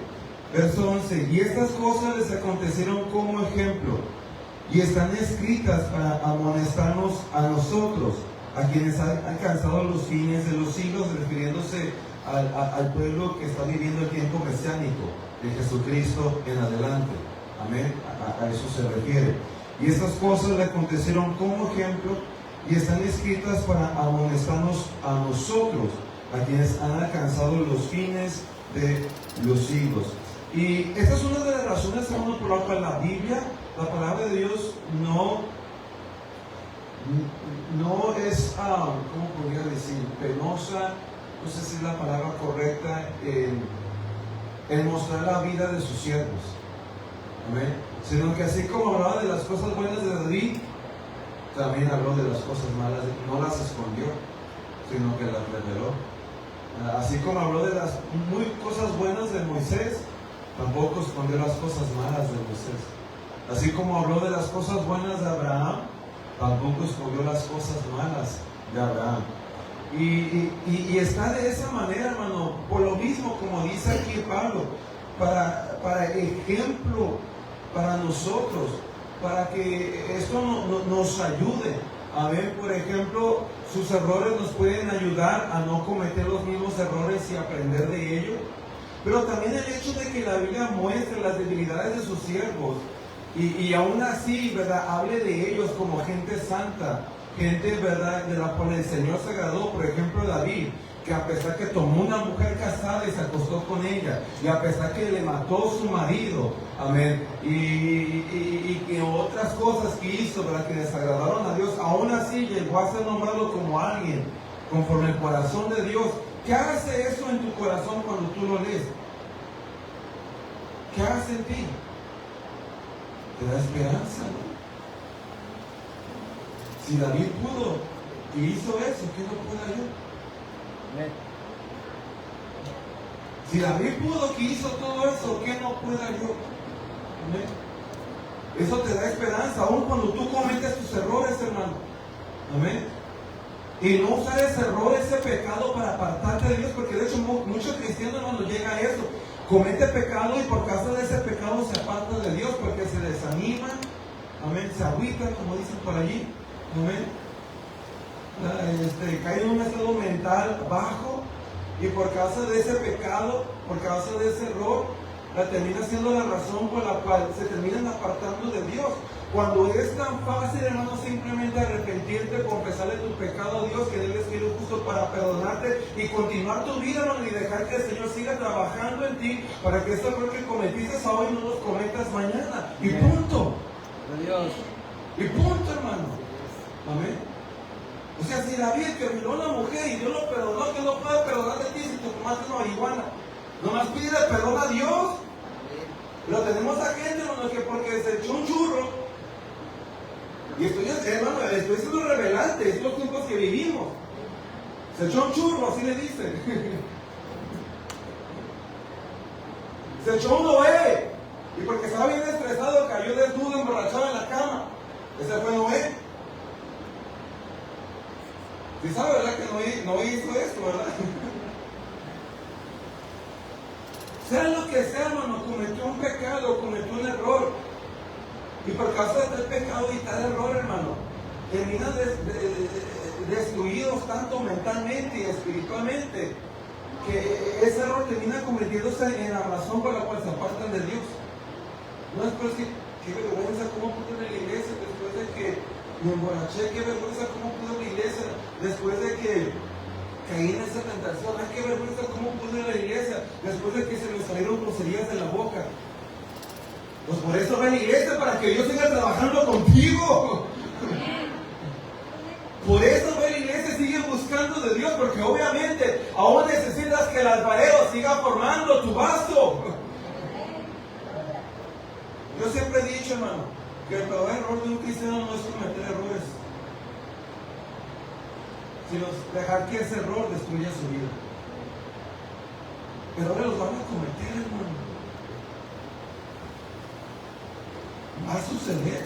verso 11: y estas cosas les acontecieron como ejemplo, y están escritas para amonestarnos a nosotros, a quienes han alcanzado los fines de los siglos, refiriéndose al pueblo que está viviendo el tiempo mesiánico de Jesucristo en adelante. Amén. A eso se refiere. Y estas cosas le acontecieron como ejemplo y están escritas para amonestarnos a nosotros, a quienes han alcanzado los fines de los siglos. Y esta es una de las razones, hermano, por la cual la Biblia, la palabra de Dios, no es, ¿cómo podría decir? Penosa, no sé si es la palabra correcta, en mostrar la vida de sus siervos. Amén. Sino que así como hablaba de las cosas buenas de David, también habló de las cosas malas, no las escondió, sino que las reveló. Así como habló de las cosas buenas de Moisés, tampoco escondió las cosas malas de Moisés. Así como habló de las cosas buenas de Abraham, tampoco escondió las cosas malas de Abraham. Y está de esa manera, hermano, por lo mismo, como dice aquí Pablo, para ejemplo para nosotros, para que esto nos ayude a ver, por ejemplo, sus errores nos pueden ayudar a no cometer los mismos errores y aprender de ellos. Pero también el hecho de que la Biblia muestre las debilidades de sus siervos y aún así, ¿verdad?, hable de ellos como gente santa, gente, ¿verdad?, de la cual el Señor se agradó. Por ejemplo, David, que a pesar que tomó una mujer casada y se acostó con ella, y a pesar que le mató a su marido, amén, y que otras cosas que hizo, ¿verdad?, que desagradaron a Dios, aún así llegó a ser nombrado como alguien conforme el corazón de Dios. ¿Qué hace eso en tu corazón cuando tú lo lees? ¿qué hace en ti? Te da esperanza, ¿no? Si David pudo y hizo eso, ¿qué no puedo yo? Si David pudo que hizo todo eso, ¿qué no pueda yo? ¿Amén? Eso te da esperanza, aun cuando tú cometes tus errores, hermano. Amén. Y no usar ese error, ese pecado para apartarte de Dios, porque de hecho muchos cristianos cuando llega a eso, comete pecado y por causa de ese pecado se aparta de Dios, porque se desaniman, amén, se agüitan, como dicen por allí, amén. Caen en un estado mental bajo y por causa de ese pecado, por causa de ese error, termina siendo la razón por la cual se terminan apartando de Dios. Cuando es tan fácil, hermano, simplemente arrepentirte, confesarle tu pecado a Dios, que Él es fiel y justo para perdonarte y continuar tu vida, hermano, y dejar que el Señor siga trabajando en ti para que ese error que cometiste hoy no los cometas mañana. Y punto. Dios. Y punto, hermano. Amén. O sea, si David que violó a una mujer y Dios lo perdonó, que no puede perdonar de ti si tú tomaste marihuana. Nomás pide perdón a Dios. Pero tenemos a gente, hermano, que porque se echó un churro. Y estoy siendo revelante, es los tiempos que vivimos. Se echó un churro, así le dicen. Se echó un Noé. Y porque estaba bien estresado, cayó desnudo, emborrachado en la cama. Ese fue Noé. ¿Sí sabe, verdad, que Noé hizo esto, verdad? Sea lo que sea, hermano, cometió un pecado, cometió un error. Y por causa de tal pecado y tal error, hermano, terminan destruidos tanto mentalmente y espiritualmente, que ese error termina convirtiéndose en la razón por la cual se apartan de Dios. No es pues que, qué vergüenza, cómo pude ir a la iglesia después de que me emborraché, qué vergüenza, cómo pude ir a la iglesia después de que caí en esa tentación, ay, qué vergüenza, cómo pude ir a la iglesia después de que se me salieron groserías de la boca. Pues por eso ve a la iglesia, para que Dios siga trabajando contigo. Por eso ve a la iglesia, sigue buscando de Dios, porque obviamente aún necesitas que el alfarero siga formando tu vaso. Yo siempre he dicho, hermano, que el peor error de un cristiano no es cometer errores, sino dejar que ese error destruya su vida. Errores los van a cometer, hermano. Va a suceder.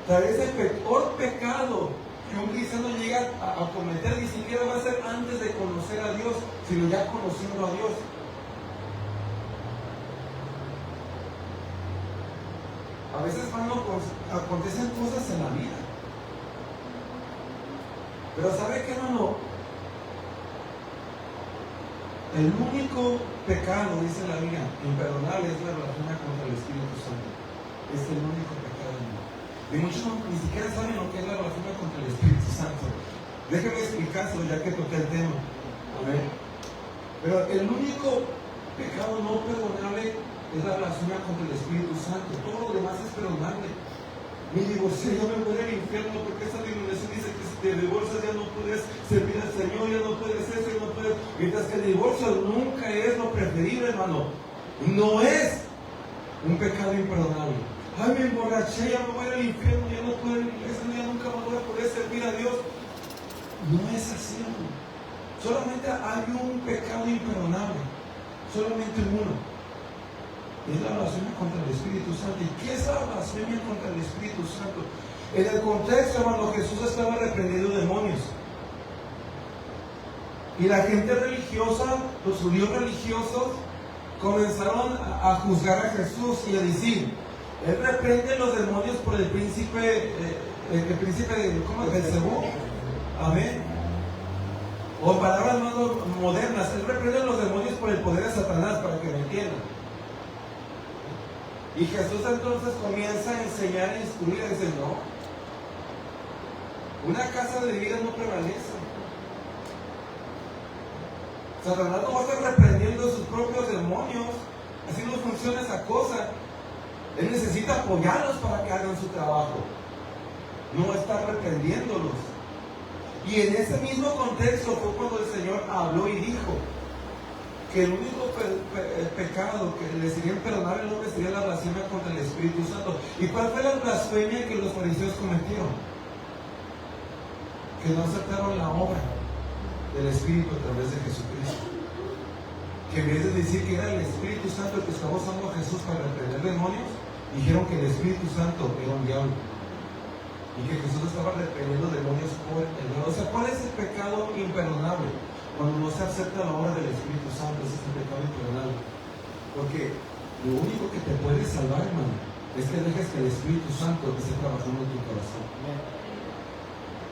Tal vez el peor pecado que un cristiano llega a cometer ni siquiera va a ser antes de conocer a Dios, sino ya conociendo a Dios. A veces, hermano, acontecen cosas en la vida. Pero ¿sabe qué, hermano? El único pecado, dice la Biblia, imperdonable es la blasfemia contra el Espíritu Santo. Es el único pecado, hermano. Y muchos ni siquiera saben lo que es la blasfemia contra el Espíritu Santo. Déjenme explicárselo ya que toqué el tema. Amén. Pero el único pecado no perdonable es la blasfemia contra el Espíritu Santo. Todo lo demás es perdonable. Me divorcié, ya me voy al infierno porque esa denominación dice que si te divorcias ya no puedes servir al Señor, ya no puedes eso, ya no puedes. Mientras que el divorcio nunca es lo preferible, hermano. No es un pecado imperdonable. Ay, me emborraché, ya me voy al infierno, ya no puedo ir a la iglesia, ya nunca más voy a poder servir a Dios. No es así, hermano. Solamente hay un pecado imperdonable. Solamente uno. Es la blasfemia contra el Espíritu Santo. ¿Y qué es la blasfemia contra el Espíritu Santo? En el contexto, hermano, Jesús estaba reprendiendo demonios. Y la gente religiosa, los judíos religiosos, comenzaron a juzgar a Jesús y a decir: Él reprende los demonios por el príncipe ¿cómo es? Belcebú. Amén. O en palabras más modernas, Él reprende los demonios por el poder de Satanás, para que me entiendan. Y Jesús entonces comienza a enseñar e instruir, y dice: no, una casa dividida no prevalece. Satanás no va a estar reprendiendo sus propios demonios, así no funciona esa cosa. Él necesita apoyarlos para que hagan su trabajo, no estar reprendiéndolos. Y en ese mismo contexto fue cuando el Señor habló y dijo que el único pecado que les serían perdonar al hombre sería la blasfemia contra el Espíritu Santo. ¿Y cuál fue la blasfemia que los fariseos cometieron? Que no aceptaron la obra del Espíritu a través de Jesucristo. Que en vez de decir que era el Espíritu Santo el que estaba usando a Jesús para reprender demonios, dijeron que el Espíritu Santo era un diablo y que Jesús estaba reprendiendo demonios por el diablo. O sea, ¿cuál es el pecado imperdonable? Cuando no se acepta la obra del Espíritu Santo. Ese es el pecado imperdonable. Porque lo único que te puede salvar, hermano, es que dejes que el Espíritu Santo esté trabajando en tu corazón.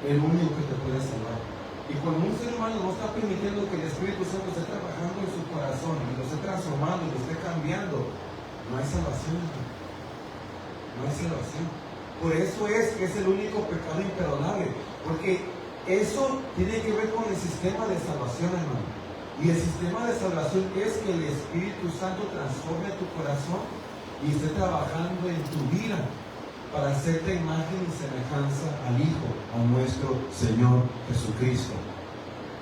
El único que te puede salvar. Y cuando un ser humano no está permitiendo que el Espíritu Santo esté trabajando en su corazón y lo esté transformando y lo esté cambiando, no hay salvación. No hay salvación. Por eso es que es el único pecado imperdonable. Porque eso tiene que ver con el sistema de salvación, hermano. Y el sistema de salvación es que el Espíritu Santo transforme tu corazón y esté trabajando en tu vida para hacerte imagen y semejanza al Hijo, a nuestro Señor Jesucristo.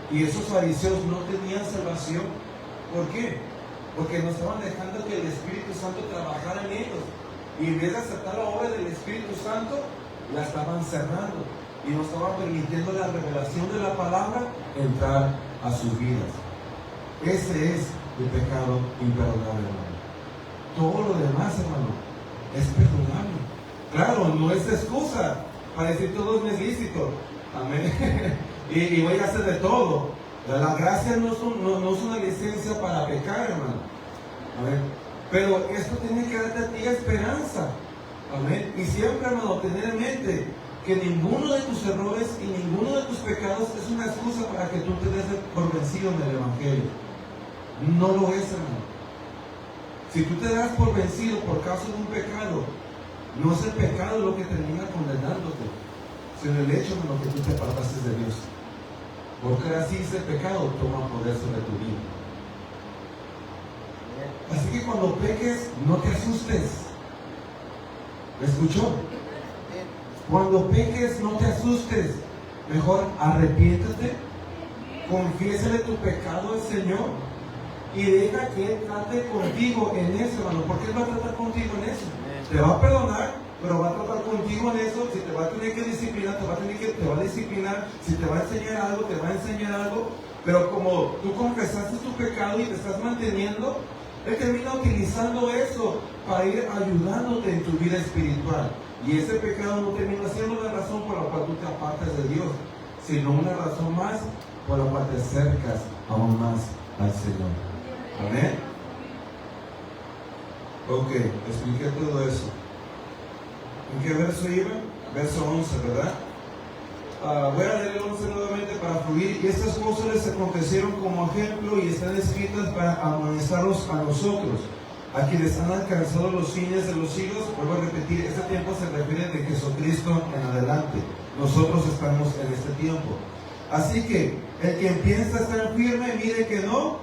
Y esos fariseos no tenían salvación. ¿Por qué? Porque no estaban dejando que el Espíritu Santo trabajara en ellos. Y en vez de aceptar la obra del Espíritu Santo, la estaban cerrando. Y no estaban permitiendo la revelación de la palabra entrar a sus vidas. Ese es el pecado imperdonable, hermano. Todo lo demás, hermano, es perdonable. Claro, no es excusa para decir todo es lícito. Amén. y voy a hacer de todo. La gracia no es una licencia para pecar, hermano. Amén. Pero esto tiene que darte a ti esperanza. Amén. Y siempre, hermano, tener en mente que ninguno de tus errores y ninguno de tus pecados es una excusa para que tú te des por vencido en el Evangelio. No lo es, hermano. Si tú te das por vencido por causa de un pecado, no es el pecado lo que termina condenándote, sino el hecho de lo que tú te apartaste de Dios. Porque así ese pecado toma poder sobre tu vida. Así que cuando peques, no te asustes. ¿Me escuchó? Cuando peques, no te asustes. Mejor arrepiéntate, confiésale tu pecado al Señor y deja que Él trate contigo en eso, hermano. Porque Él va a tratar contigo en eso. Te va a perdonar, pero va a tratar contigo en eso. Si te va a tener que disciplinar, te va a disciplinar. Si te va a enseñar algo, te va a enseñar algo. Pero como tú confesaste tu pecado y te estás manteniendo, Él termina utilizando eso para ir ayudándote en tu vida espiritual. Y ese pecado no termina siendo la razón por la cual tú te apartas de Dios, sino una razón más por la cual te acercas aún más al Señor. Amén. Ok, expliqué todo eso. ¿En qué verso iba? Verso 11, ¿verdad? Voy a leer el 11 nuevamente para fluir. Y estas cosas les acontecieron como ejemplo y están escritas para amonestarlos a nosotros, a quienes han alcanzado los fines de los siglos. Vuelvo a repetir, este tiempo se refiere de Jesucristo en adelante. Nosotros estamos en este tiempo. Así que el que piensa estar firme, mire que no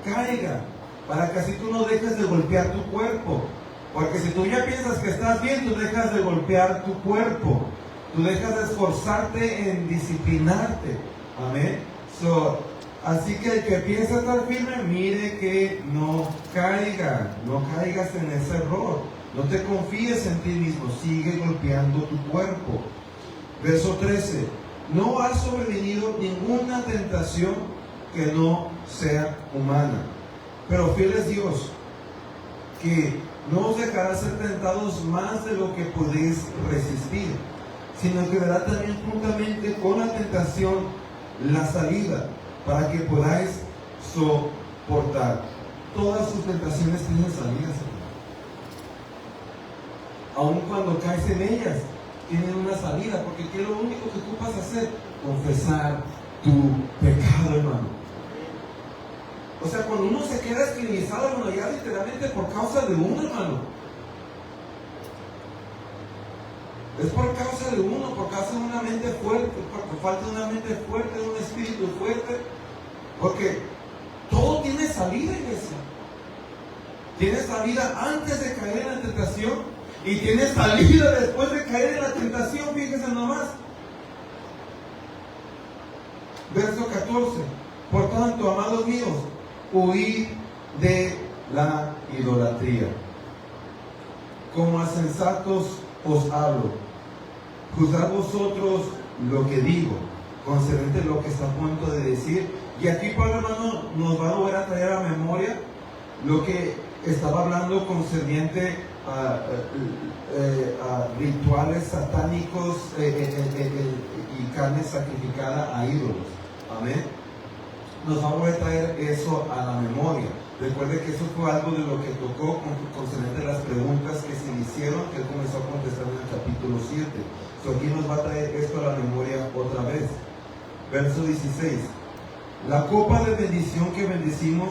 caiga, para que así tú no dejes de golpear tu cuerpo. Porque si tú ya piensas que estás bien, tú dejas de golpear tu cuerpo. Tú dejas de esforzarte en disciplinarte. Amén. Así que el que piensa estar firme, mire que no caiga. No caigas en ese error. No te confíes en ti mismo. Sigue golpeando tu cuerpo. Verso 13. No ha sobrevenido ninguna tentación que no sea humana. Pero fiel es Dios, que no os dejará ser tentados más de lo que podéis resistir, sino que dará también juntamente con la tentación la salida, para que podáis soportar. Todas sus tentaciones tienen salidas, aun cuando caes en ellas, tienen una salida, porque ¿qué es lo único que tú vas a hacer? Confesar tu pecado, hermano. O sea, cuando uno se queda esclavizado, hermano, ya literalmente por causa de uno, hermano. Es por causa de uno, por causa de una mente fuerte, por falta de una mente fuerte, de un espíritu fuerte. Porque todo tiene salida, iglesia. Tiene salida antes de caer en la tentación y tiene salida después de caer en la tentación, fíjense nomás. Verso 14. Por tanto, amados míos, huid de la idolatría. Como a sensatos os hablo, juzgad vosotros lo que digo, concerniente lo que está a punto de decir. Y aquí Pablo, hermano, nos va a volver a traer a memoria lo que estaba hablando concerniente a rituales satánicos y carne sacrificada a ídolos. Amén. Nos va a volver a traer eso a la memoria. Recuerde que eso fue algo de lo que tocó concerniente a las preguntas que se le hicieron, que él comenzó a contestar en el capítulo 7. Aquí nos va a traer esto a la memoria otra vez. Verso 16. La copa de bendición que bendecimos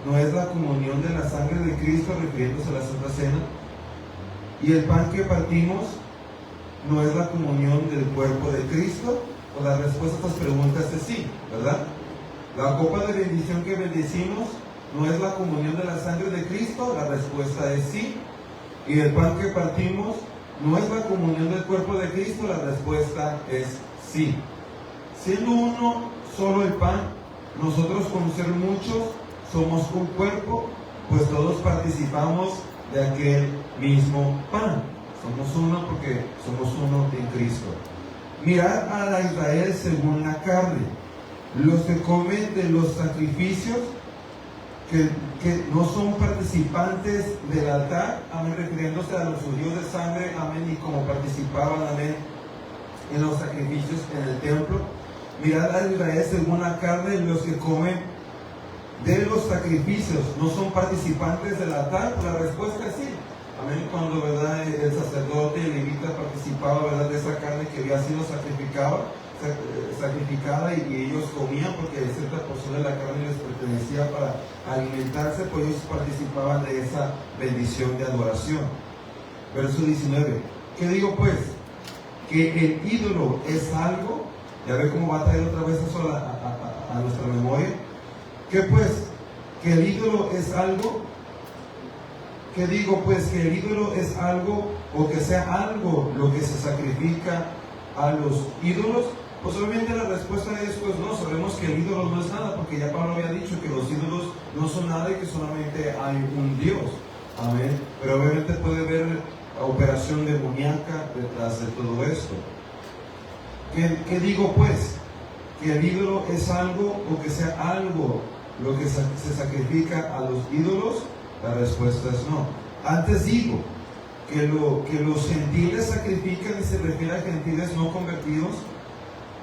no es la comunión de la sangre de Cristo, refiriéndose a la Santa Cena. Y el pan que partimos no es la comunión del cuerpo de Cristo. Pues la respuesta a estas preguntas es sí, ¿verdad? La copa de bendición que bendecimos no es la comunión de la sangre de Cristo. La respuesta es sí. Y el pan que partimos no es la comunión del cuerpo de Cristo. La respuesta es sí. Siendo uno solo el pan, nosotros con ser muchos somos un cuerpo, pues todos participamos de aquel mismo pan. Somos uno porque somos uno en Cristo. Mirad a la Israel según la carne. Los que comen de los sacrificios que no son participantes del altar, amén, refiriéndose a los judíos de sangre, amén, y como participaban, amén, en los sacrificios en el templo. Mirad a Israel según la carne. Los que comen de los sacrificios no son participantes del altar. La respuesta es sí. Amén. Cuando, ¿verdad?, el sacerdote, el levita participaba, ¿verdad?, de esa carne que había sido sacrificada y ellos comían porque cierta porción de la carne les pertenecía para alimentarse, pues ellos participaban de esa bendición de adoración. Verso 19. ¿Qué digo pues? Que el ídolo es algo. Ya ve cómo va a traer otra vez eso a nuestra memoria. ¿Qué pues? Que el ídolo es algo. ¿Qué digo pues? Que el ídolo es algo, o que sea algo lo que se sacrifica a los ídolos. Pues obviamente la respuesta es pues no. Sabemos que el ídolo no es nada, porque ya Pablo había dicho que los ídolos no son nada y que solamente hay un Dios. Amén. Pero obviamente puede haber operación demoníaca detrás de todo esto. ¿Qué digo pues? ¿Que el ídolo es algo, o que sea algo lo que se sacrifica a los ídolos? La respuesta es no. Antes digo que los gentiles sacrifican, y se refiere a gentiles no convertidos.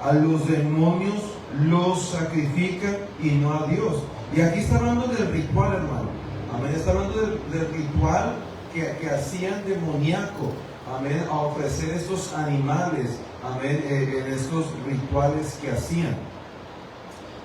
A los demonios los sacrifican y no a Dios. Y aquí está hablando del ritual, hermano. Amén. Está hablando del ritual que hacían demoníaco. Amén. A ofrecer estos animales. Amén. En estos rituales que hacían.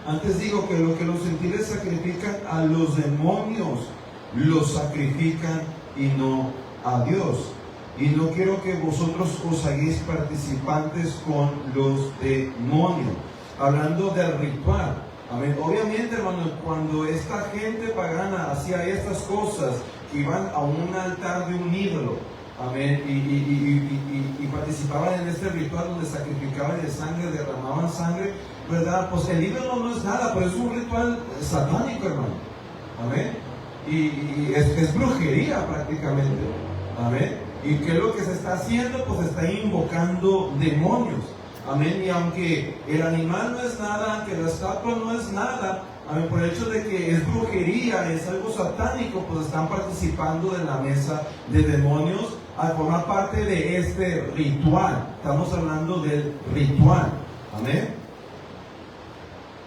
Antes digo que lo que los gentiles sacrifican a los demonios, los sacrifican y no a Dios. Y no quiero que vosotros os hagáis participantes con los demonios. Hablando del ritual. Amén. Obviamente, hermano, cuando esta gente pagana hacía estas cosas, que iban a un altar de un ídolo, amén, y participaban en este ritual donde sacrificaban de sangre, derramaban sangre, ¿verdad? Pues el ídolo no es nada, pero es un ritual satánico, hermano. Amén. Y es brujería prácticamente. Amén. ¿Y qué es lo que se está haciendo? Pues está invocando demonios. Amén. Y aunque el animal no es nada, aunque la estatua no es nada, amén, por el hecho de que es brujería, es algo satánico, pues están participando de la mesa de demonios al formar parte de este ritual. Estamos hablando del ritual. Amén.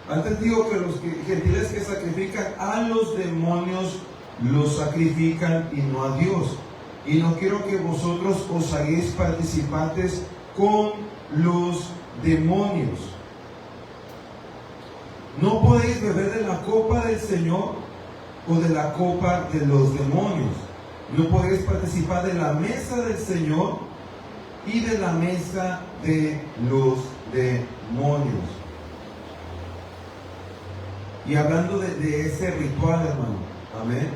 Antes digo que los gentiles que sacrifican a los demonios los sacrifican y no a Dios. Y no quiero que vosotros os hagáis participantes con los demonios. No podéis beber de la copa del Señor o de la copa de los demonios. No podéis participar de la mesa del Señor y de la mesa de los demonios. Y hablando de ese ritual, hermano, amén.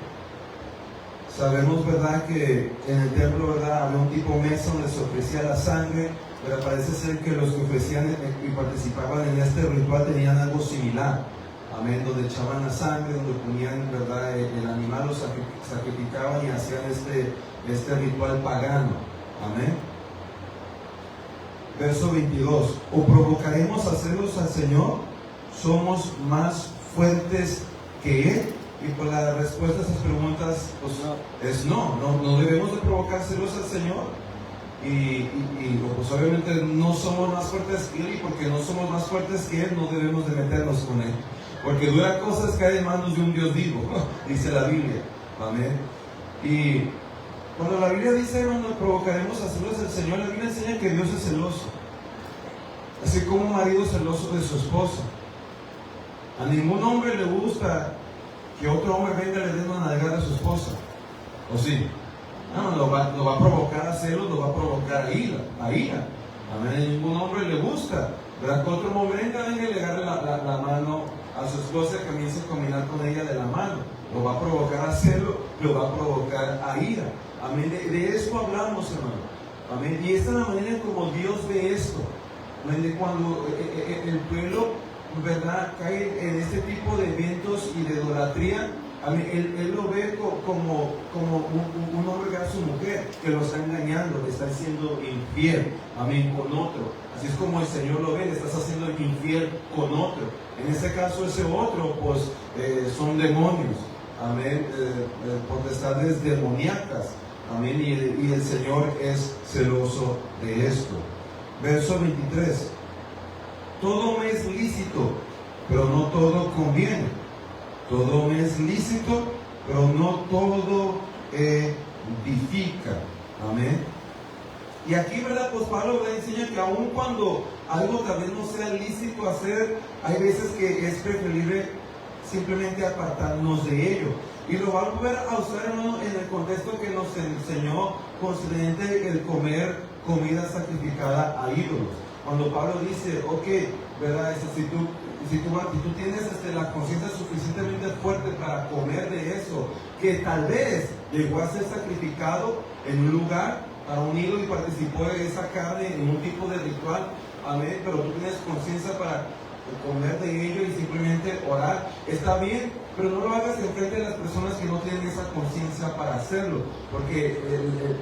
Sabemos, ¿verdad?, que en el templo, ¿verdad?, había un tipo mesa donde se ofrecía la sangre, pero parece ser que los que ofrecían y participaban en este ritual tenían algo similar. amén, donde echaban la sangre, donde ponían, ¿verdad?, el animal, lo sacrificaban y hacían este ritual pagano, amén. Verso 22, ¿o provocaremos a celos al Señor? ¿Somos más fuertes que Él? Y por la respuesta a esas preguntas, pues es no debemos de provocar celos al Señor. Y pues obviamente no somos más fuertes que Él, y porque no somos más fuertes que Él, no debemos de meternos con Él. Porque dura cosas caen en manos de un Dios vivo, dice la Biblia, amén. Y cuando la Biblia dice, hermano, provocaremos a celos al Señor, la Biblia enseña que Dios es celoso. Así como un marido celoso de su esposa. A ningún hombre le gusta que otro hombre venga y le dé una nalgada a su esposa. ¿O sí? No, lo va a provocar a celos, lo va a provocar a ira. A ningún hombre le gusta, ¿verdad?, que otro hombre venga y le agarre la mano a su esposa y comience a caminar con ella de la mano. Lo va a provocar a celo, lo va a provocar a ira. Amén. De esto hablamos, hermano. Amén. Y esta es la manera en como Dios ve esto. Amén. De cuando el pueblo, ¿verdad?, cae en este tipo de eventos y de idolatría. Amén. Él lo ve como un hombre ve a su mujer que lo está engañando, le está siendo infiel, amén, con otro. Así es como el Señor lo ve, le estás haciendo infiel con otro. En este caso, ese otro, pues, son demonios, amén, potestades demoníacas, amén, y el Señor es celoso de esto. Verso 23. Todo me es lícito, pero no todo conviene. Todo me es lícito, pero no todo edifica. Amén. Y aquí, ¿verdad?, pues Pablo enseña que aun cuando algo tal vez no sea lícito hacer, hay veces que es preferible simplemente apartarnos de ello. Y lo va a volver a usar, hermano, en el contexto que nos enseñó concernente el comer comida sacrificada a ídolos. Cuando Pablo dice, ok, ¿verdad?, si tú tienes la conciencia suficientemente fuerte para comer de eso, que tal vez llegó a ser sacrificado en un lugar para un ídolo y participó de esa carne en un tipo de ritual, amén, pero tú tienes conciencia para comer de ello y simplemente orar, está bien, pero no lo hagas enfrente de las personas que no tienen esa conciencia para hacerlo, porque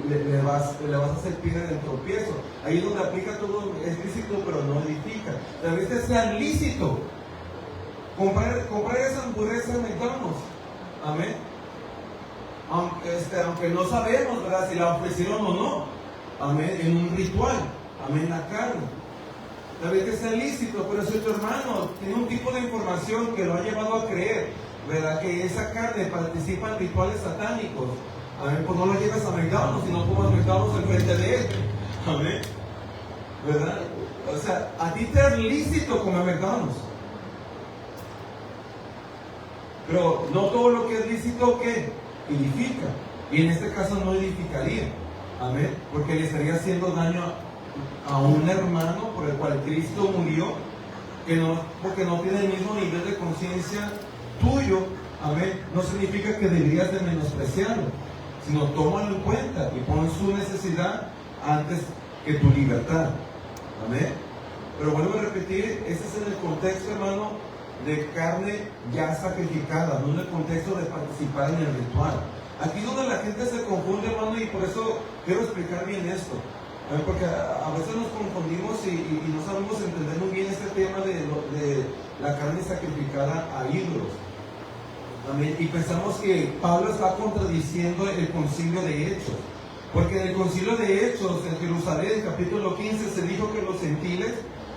le vas a hacer piedra del tropiezo. Ahí es donde aplica todo, es lícito pero no edifica. Tal vez sea lícito comprar esa hamburguesa en McDonald's, amén, aunque no sabemos, ¿verdad?, si la ofrecieron o no, amén, en un ritual, amén, la carne. Tal vez que sea lícito, pero si tu hermano tiene un tipo de información que lo ha llevado a creer, ¿verdad?, que esa carne participa en rituales satánicos, amén, pues no lo llevas a McDonald's, sino comas McDonald's enfrente de él, amén, ¿verdad? O sea, a ti te es lícito comer McDonald's, pero no todo lo que es lícito, ¿qué?, edifica, y en este caso no edificaría, amén, porque le estaría haciendo daño a un hermano por el cual Cristo murió, porque no tiene el mismo nivel de conciencia tuyo, amén. No significa que deberías de menospreciarlo, sino tómalo en cuenta y pon su necesidad antes que tu libertad, amén. Pero vuelvo a repetir, ese es en el contexto, hermano, de carne ya sacrificada, no en el contexto de participar en el ritual. Aquí es donde la gente se confunde, hermano, y por eso quiero explicar bien esto. Porque a veces nos confundimos y no sabemos entender muy bien este tema de la carne sacrificada a ídolos. Amén. Y pensamos que Pablo está contradiciendo el concilio de Hechos. Porque en el concilio de Hechos, en Jerusalén, capítulo 15, se dijo que los gentiles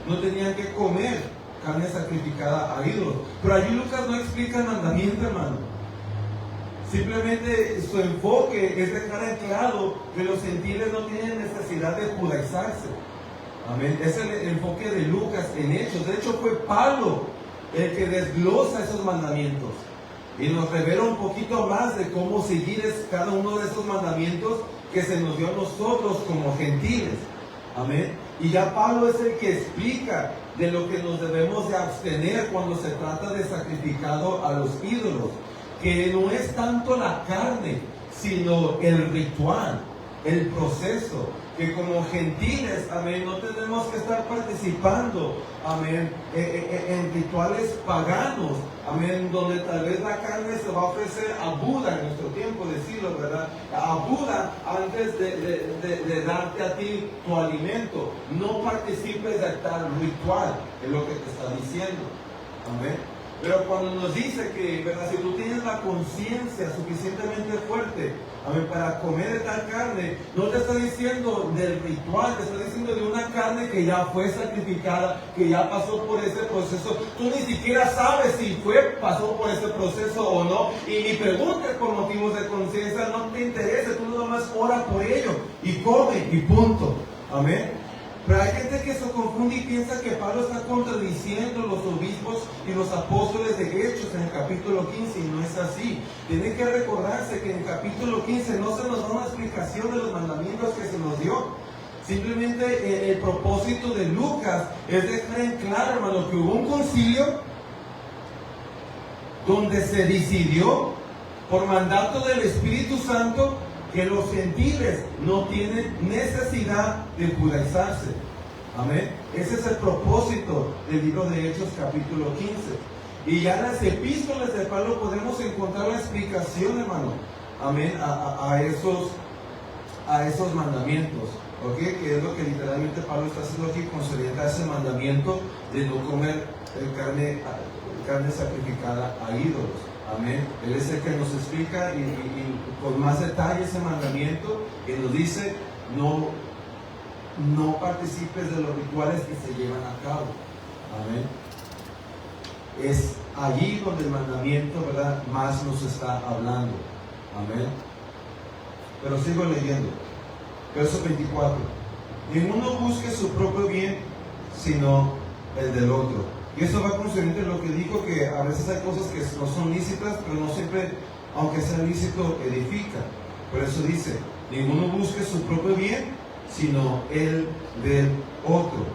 no tenían que comer carne sacrificada a ídolos. Pero allí Lucas no explica el mandamiento, hermano. Simplemente su enfoque es dejar en claro que los gentiles no tienen necesidad de judaizarse. Amén. Es el enfoque de Lucas en Hechos. De hecho, fue Pablo el que desglosa esos mandamientos y nos revela un poquito más de cómo seguir cada uno de esos mandamientos que se nos dio a nosotros como gentiles. Amén. Y ya Pablo es el que explica de lo que nos debemos de abstener cuando se trata de sacrificado a los ídolos. Que no es tanto la carne, sino el ritual. el proceso, que como gentiles, amén, no tenemos que estar participando, amén, en rituales paganos, amén, donde tal vez la carne se va a ofrecer a Buda en nuestro tiempo, decirlo, ¿verdad? A Buda antes de darte a ti tu alimento. No participes de tal ritual, es lo que te está diciendo, amén. Pero cuando nos dice que, ¿verdad?, si tú tienes la conciencia suficientemente fuerte, amén, para comer de tal carne, no te está diciendo del ritual, te está diciendo de una carne que ya fue sacrificada, que ya pasó por ese proceso. Tú ni siquiera sabes si pasó por ese proceso o no, y ni preguntes por motivos de conciencia, no te interesa, tú nada más ora por ello y come y punto, amén. Pero hay gente que se confunde y piensa que Pablo está contradiciendo los obispos y los apóstoles de Hechos en el capítulo 15, y no es así. Tienen que recordarse que en el capítulo 15 no se nos da una explicación de los mandamientos que se nos dio. Simplemente el propósito de Lucas es dejar en claro, hermano, que hubo un concilio donde se decidió por mandato del Espíritu Santo que los gentiles no tienen necesidad de judaizarse. Amén. Ese es el propósito del libro de Hechos capítulo 15. Y ya en las epístolas de Pablo podemos encontrar la explicación, hermano, amén, a esos mandamientos. ¿Ok? Que es lo que literalmente Pablo está haciendo aquí, concerniente a ese mandamiento de no comer carne sacrificada a ídolos. Amén. Él es el que nos explica y con más detalle ese mandamiento, que nos dice no participes de los rituales que se llevan a cabo. Amén. Es allí donde el mandamiento, ¿verdad?, más nos está hablando. Amén. Pero sigo leyendo. Verso 24. Ninguno busque su propio bien, sino el del otro. Y eso va concerniente a lo que dijo, que a veces hay cosas que no son lícitas, pero no siempre, aunque sea lícito, edifica. Por eso dice, ninguno busque su propio bien, sino el del otro.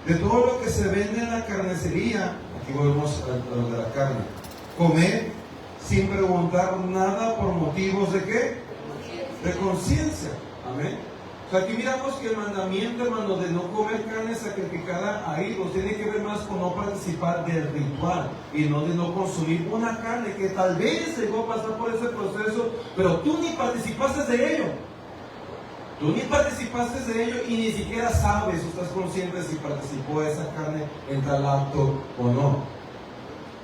De todo lo que se vende en la carnicería, aquí volvemos a lo de la carne, comer sin preguntar nada por motivos de ¿qué? De conciencia. Amén. O sea, aquí miramos que el mandamiento, hermano, de no comer carne sacrificada a ídolos tiene que ver más con no participar del ritual y no de no consumir una carne que tal vez llegó a pasar por ese proceso, pero tú ni participaste de ello. Tú ni participaste de ello y ni siquiera sabes o estás consciente si participó de esa carne en tal acto o no.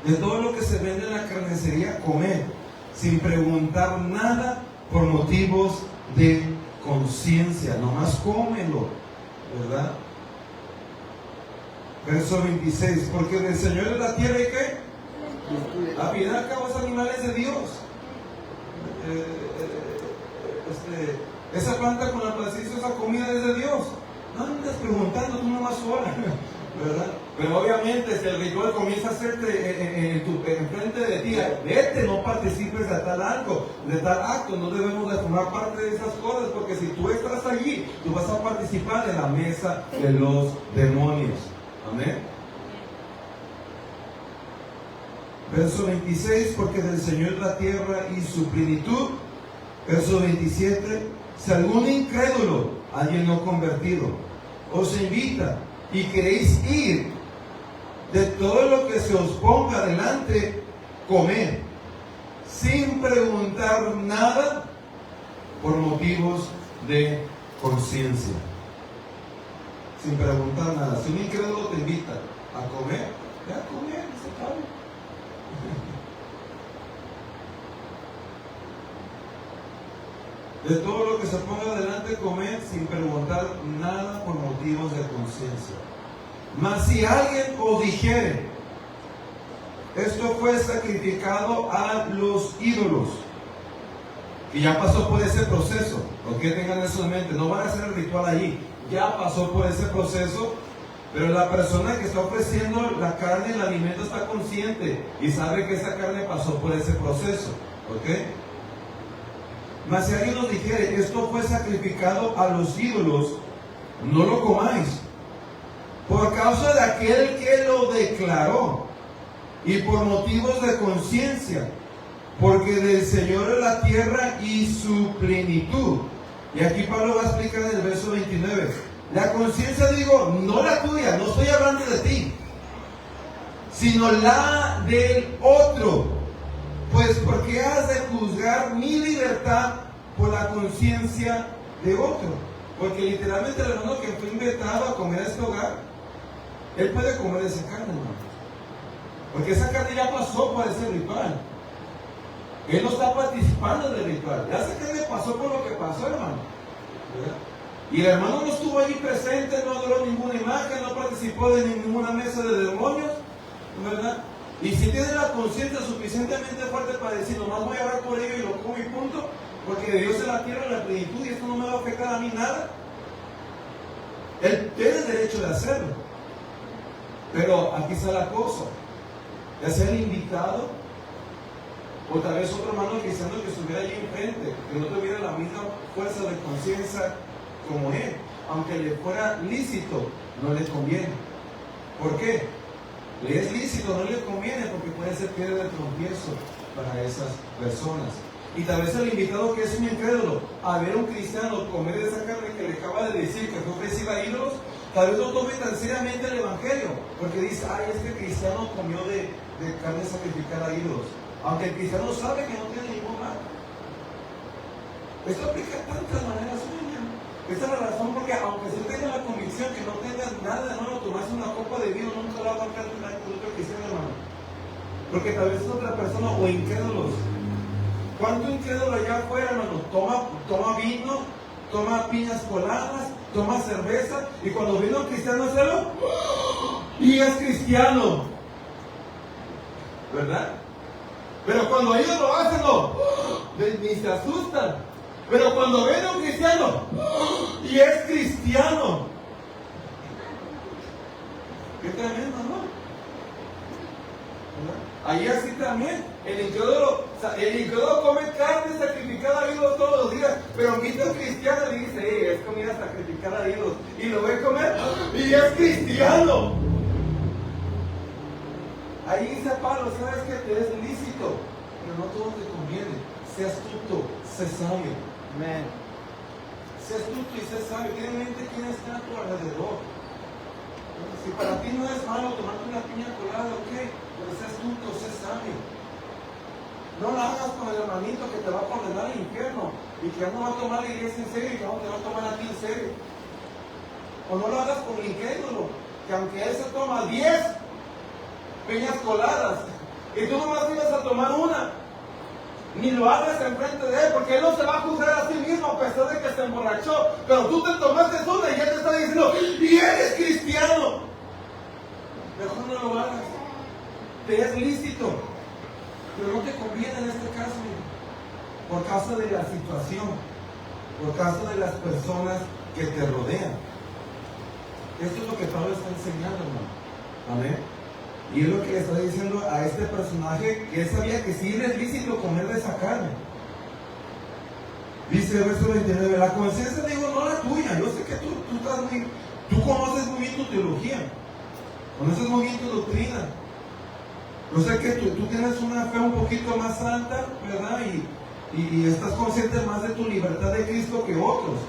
De todo lo que se vende en la carnicería, comer sin preguntar nada por motivos de conciencia, nomás cómelo, ¿verdad? Verso 26, porque del Señor es la tierra y ¿qué? La piedad acá los animales de Dios. Esa planta con la paciencia, esa comida es de Dios. No andes preguntando, tú nomás ora, ¿verdad? Pero obviamente si el ritual comienza a hacerte enfrente de ti, vete, no participes de tal acto, no debemos de formar parte de esas cosas, porque si tú estás allí, tú vas a participar en la mesa de los demonios. Amén. Verso 26, porque del Señor es la tierra y su plenitud. Verso 27, si algún incrédulo, alguien no convertido, os invita y queréis ir, de todo lo que se os ponga delante, comed, sin preguntar nada por motivos de conciencia. Sin preguntar nada. Si un incrédulo te invita a comer, ve a comer, se acabó. De todo lo que se ponga delante, comed sin preguntar nada por motivos de conciencia. Mas si alguien os dijere, esto fue sacrificado a los ídolos, y ya pasó por ese proceso, ¿ok? Tengan eso en mente, no van a hacer el ritual allí, ya pasó por ese proceso, pero la persona que está ofreciendo la carne, el alimento, está consciente y sabe que esa carne pasó por ese proceso, ¿ok? Mas si alguien nos dijere, esto fue sacrificado a los ídolos, no lo comáis, por causa de aquel que lo declaró, y por motivos de conciencia, porque del Señor es la tierra y su plenitud, Y aquí Pablo va a explicar en el verso 29. La conciencia, digo, no la tuya, no estoy hablando de ti, sino la del otro. Pues, ¿por qué has de juzgar mi libertad por la conciencia de otro? Porque literalmente el hermano que fue invitado a comer a este hogar, él puede comer esa carne, hermano. Porque esa carne ya pasó por ese ritual. Él no está participando del ritual. Ya esa carne pasó por lo que pasó, hermano. ¿Verdad? Y el hermano no estuvo allí presente, no adoró ninguna imagen, no participó de ninguna mesa de demonios, ¿verdad? Y si tiene la conciencia suficientemente fuerte para decir, nomás voy a orar por ello y lo como y punto, porque de Dios es la tierra, la plenitud, y esto no me va a afectar a mí nada, él tiene el derecho de hacerlo. Pero aquí está la cosa, ya sea el invitado, o tal vez otro hermano cristiano que estuviera allí enfrente, que no tuviera la misma fuerza de conciencia como él, aunque le fuera lícito, no le conviene. ¿Por qué? Le es lícito, no le conviene, porque puede ser piedra de tropiezo para esas personas. Y tal vez el invitado que es un incrédulo, a ver a un cristiano comer de esa carne que le acaba de decir que fue ofrecida a ídolos, tal vez no tome tan seriamente el evangelio, porque dice, ay, este cristiano comió de carne sacrificada a ídolos, aunque el cristiano sabe que no tiene ningún mal. Esto aplica de tantas maneras, esta es la razón, porque aunque se tenga la convicción que no tengas nada de malo, tomarse una copa de vino nunca va a marcar un otro cristiano, hermano. Porque tal vez es otra persona o incrédulos. ¿Cuánto incrédulo allá afuera, hermano? Toma vino, toma piñas coladas, toma cerveza, y cuando viene un cristiano a hacerlo, y es cristiano, ¿verdad? Pero cuando ellos lo hacen, no, ni se asustan. Pero cuando ven a un cristiano, y es cristiano, qué tremendo, ¿no? ¿Verdad? Ahí así también, el incrédulo come carne sacrificada a ídolos todos los días, pero invita a un cristiano y dice, es comida sacrificada a ídolos, y lo ve comer, y es cristiano. Ahí dice Pablo, sabes que te es lícito, pero no todo te conviene. Sé astuto, sé sabio. Amén. Sé astuto y sé sabio. Ten en mente quién está a tu alrededor. Si para ti no es malo tomarte una piña colada, ok, pero sé astuto, sé sabio. No lo hagas con el hermanito que te va a condenar al infierno y que no va a tomar la iglesia en serio y que no te va a tomar a ti en serio. O no lo hagas con el incrédulo, que aunque él se toma 10 piñas coladas y tú nomás ibas a tomar una, ni lo hagas enfrente de él, porque él no se va a juzgar a sí mismo a pesar de que se emborrachó, pero tú te tomaste una y él te está diciendo, y eres cristiano. Mejor no lo hagas. Te es lícito, pero no te conviene en este caso, por causa de la situación, por causa de las personas que te rodean. Esto es lo que Pablo está enseñando, hermano. Amén. Y es lo que le está diciendo a este personaje, que él sabía que sí es lícito comer de esa carne. Dice el verso 29, la conciencia, digo, no la tuya. Yo sé que tú conoces muy bien tu teología, conoces muy bien tu doctrina. Yo sé que tú tienes una fe un poquito más alta, ¿verdad? Y estás consciente más de tu libertad de Cristo que otros.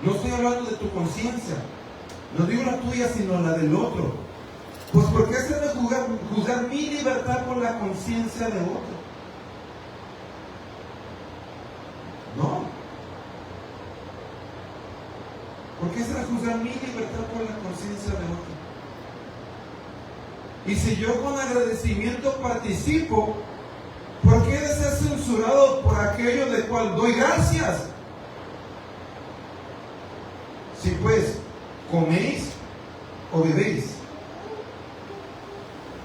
No estoy hablando de tu conciencia, no digo la tuya, sino la del otro. Pues ¿por qué se debe juzgar mi libertad por la conciencia de otro? No. ¿Por qué se debe juzgar mi libertad por la conciencia de otro? Y si yo con agradecimiento participo, ¿por qué de ser censurado por aquello de cual doy gracias? Si pues coméis o bebéis,